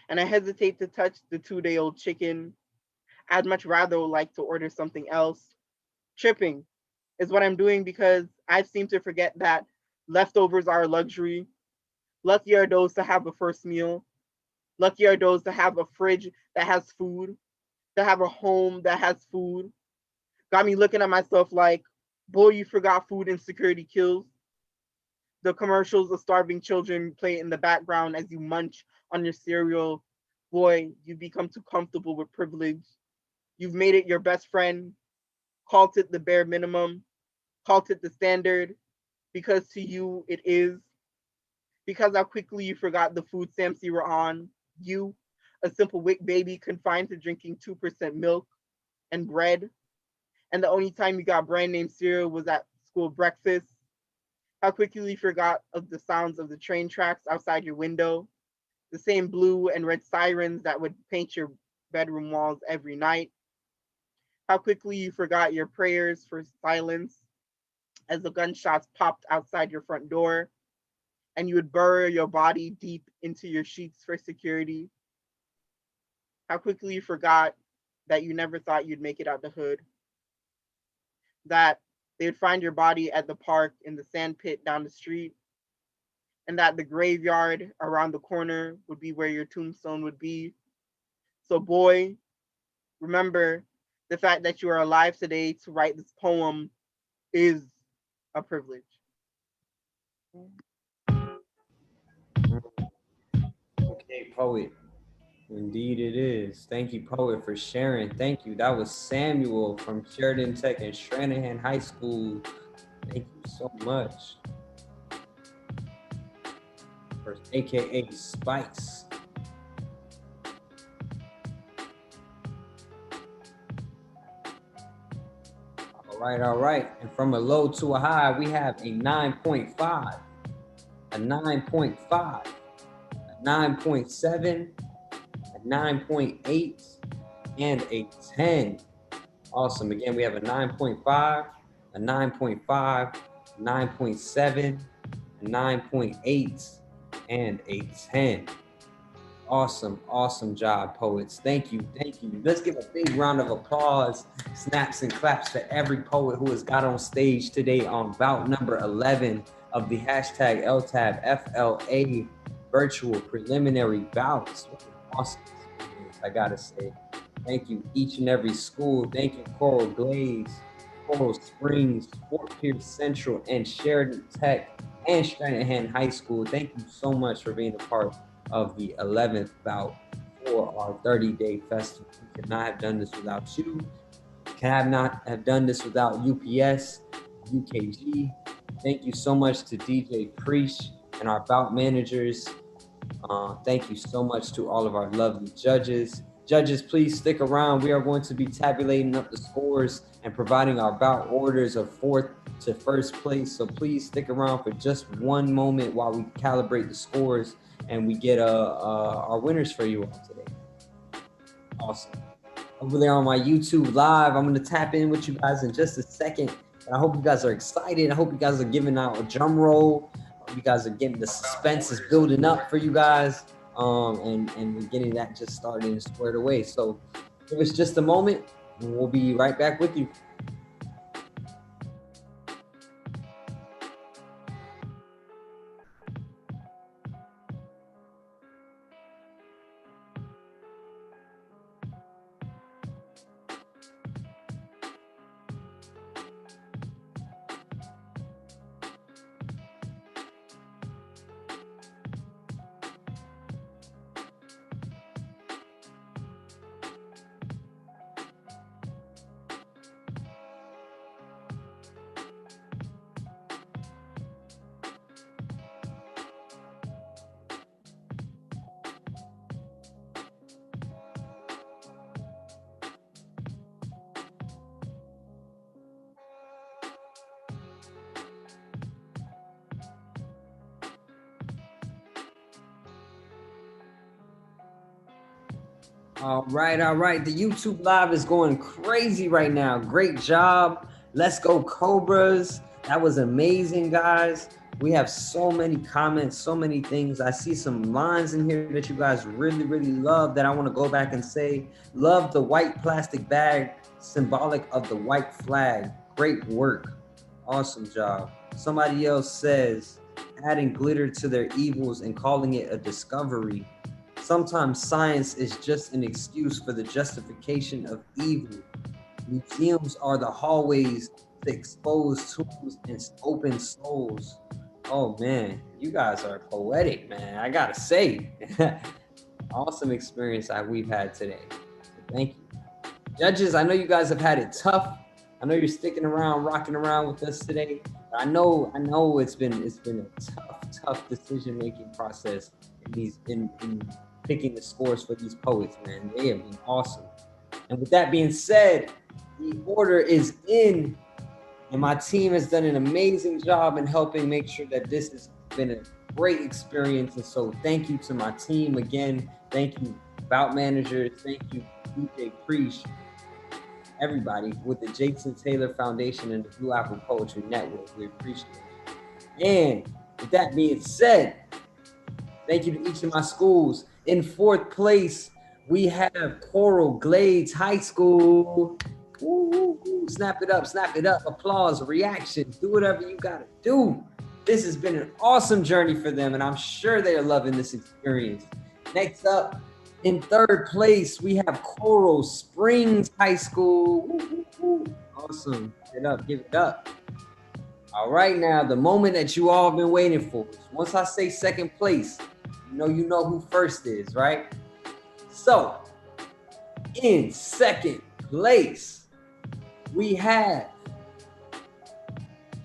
and I hesitate to touch the 2-day-old chicken. I'd much rather like to order something else. Tripping is what I'm doing because I seem to forget that leftovers are a luxury. Lucky are those to have a first meal. Lucky are those to have a fridge that has food, to have a home that has food. Got me looking at myself like, boy, you forgot food insecurity kills. The commercials of starving children play in the background as you munch on your cereal. Boy, you become too comfortable with privilege. You've made it your best friend, called it the bare minimum, called it the standard, because to you it is. Because how quickly you forgot the food stamps you were on. You, a simple WIC baby confined to drinking 2% milk and bread. And the only time you got brand name cereal was at school breakfast. How quickly you forgot of the sounds of the train tracks outside your window. The same blue and red sirens that would paint your bedroom walls every night. How quickly you forgot your prayers for silence as the gunshots popped outside your front door and you would bury your body deep into your sheets for security. How quickly you forgot that you never thought you'd make it out the hood. That they would find your body at the park in the sand pit down the street, and that the graveyard around the corner would be where your tombstone would be. So boy, remember the fact that you are alive today to write this poem is a privilege. Okay, poet. Indeed it is. Thank you, poet, for sharing. Thank you. That was Samuel from Sheridan Tech and Stranahan High School. Thank you so much. For AKA Spice. All right. And from a low to a high, we have a 9.5, a 9.5, a 9.7, a 9.8, and a 10. Awesome. Again, we have a 9.5, a 9.5, 9.7, a 9.8, and a 10. Awesome job, poets. Thank you. Let's give a big round of applause, snaps and claps to every poet who has got on stage today on bout number 11 of the hashtag LTABFLA virtual preliminary bouts. What an awesome experience, I gotta say. Thank you, each and every school. Thank you, Coral Glaze, Coral Springs, Fort Pierce Central, and Sheridan Tech, and Stranahan High School. Thank you so much for being a part of the 11th bout for our 30-day festival. We could not have done this without you. Could not have done this without UPS, UKG. Thank you so much to DJ Preach and our bout managers. Thank you so much to all of our lovely judges. Judges, please stick around. We are going to be tabulating up the scores and providing our bout orders of 4th to 1st place. So please stick around for just one moment while we calibrate the scores and we get our winners for you all today. Awesome. Over there on my YouTube live, I'm going to tap in with you guys in just a second. And I hope you guys are excited. I hope you guys are giving out a drum roll. I hope you guys are getting the suspense is building up for you guys. And we're getting that just started and squared away. So give us just a moment and we'll be right back with you. All right, all right. The YouTube live is going crazy right now. Great job. Let's go Cobras. That was amazing, guys. We have so many comments, so many things. I see some lines in here that you guys really, really love that I want to go back and say. Love the white plastic bag, symbolic of the white flag. Great work. Awesome job. Somebody else says, adding glitter to their evils and calling it a discovery. Sometimes science is just an excuse for the justification of evil. Museums are the hallways to expose tombs and open souls. Oh man, you guys are poetic, man. I gotta say. Awesome experience that we've had today. Thank you. Judges, I know you guys have had it tough. I know you're sticking around, rocking around with us today. I know it's been a tough decision-making process in picking the scores for these poets, man. They have been awesome. And with that being said, the order is in, and my team has done an amazing job in helping make sure that this has been a great experience. And so thank you to my team again. Thank you, Bout managers. Thank you, DJ Preach, everybody with the Jason Taylor Foundation and the Blue Apple Poetry Network. We appreciate it. And with that being said, thank you to each of my schools. In fourth place, we have Coral Glades High School. Woo, woo, woo. Snap it up, applause, reaction, do whatever you gotta do. This has been an awesome journey for them, and I'm sure they are loving this experience. Next up, in third place, we have Coral Springs High School. Woo, woo, woo. Awesome, give it up. All right, now, the moment that you all have been waiting for. Once I say second place, you know who first is, right? So, in second place, we have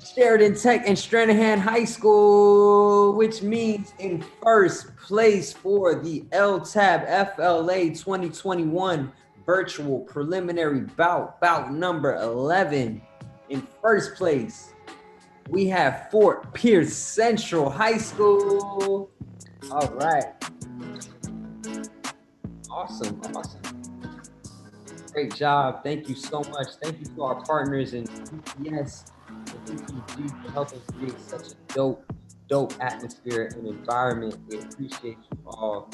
Sheridan Tech and Stranahan High School, which means in first place for the LTABFLA 2021 virtual preliminary bout number 11. In first place, we have Fort Pierce Central High School. All right. Awesome. Great job. Thank you so much. Thank you to our partners in UPS and UPG for helping create such a dope atmosphere and environment. We appreciate you all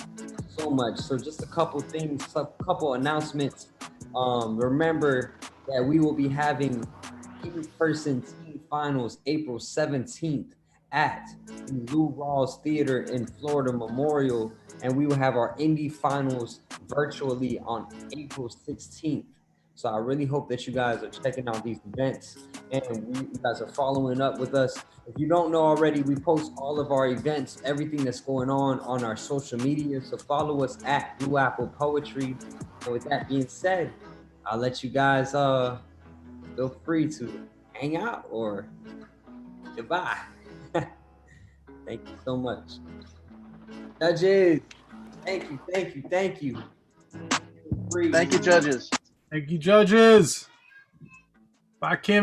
so much. So just a couple things, a couple announcements. Remember that we will be having in-person team finals April 17th at Lou Rawls Theater in Florida Memorial, and we will have our indie finals virtually on April 16th. So I really hope that you guys are checking out these events and you guys are following up with us. If you don't know already, we post all of our events, everything that's going on our social media. So follow us at Blue Apple Poetry. And with that being said, I'll let you guys feel free to hang out or goodbye. Thank you so much. Judges, thank you. Thank you, judges. Thank you, judges. Bye, Kimmy.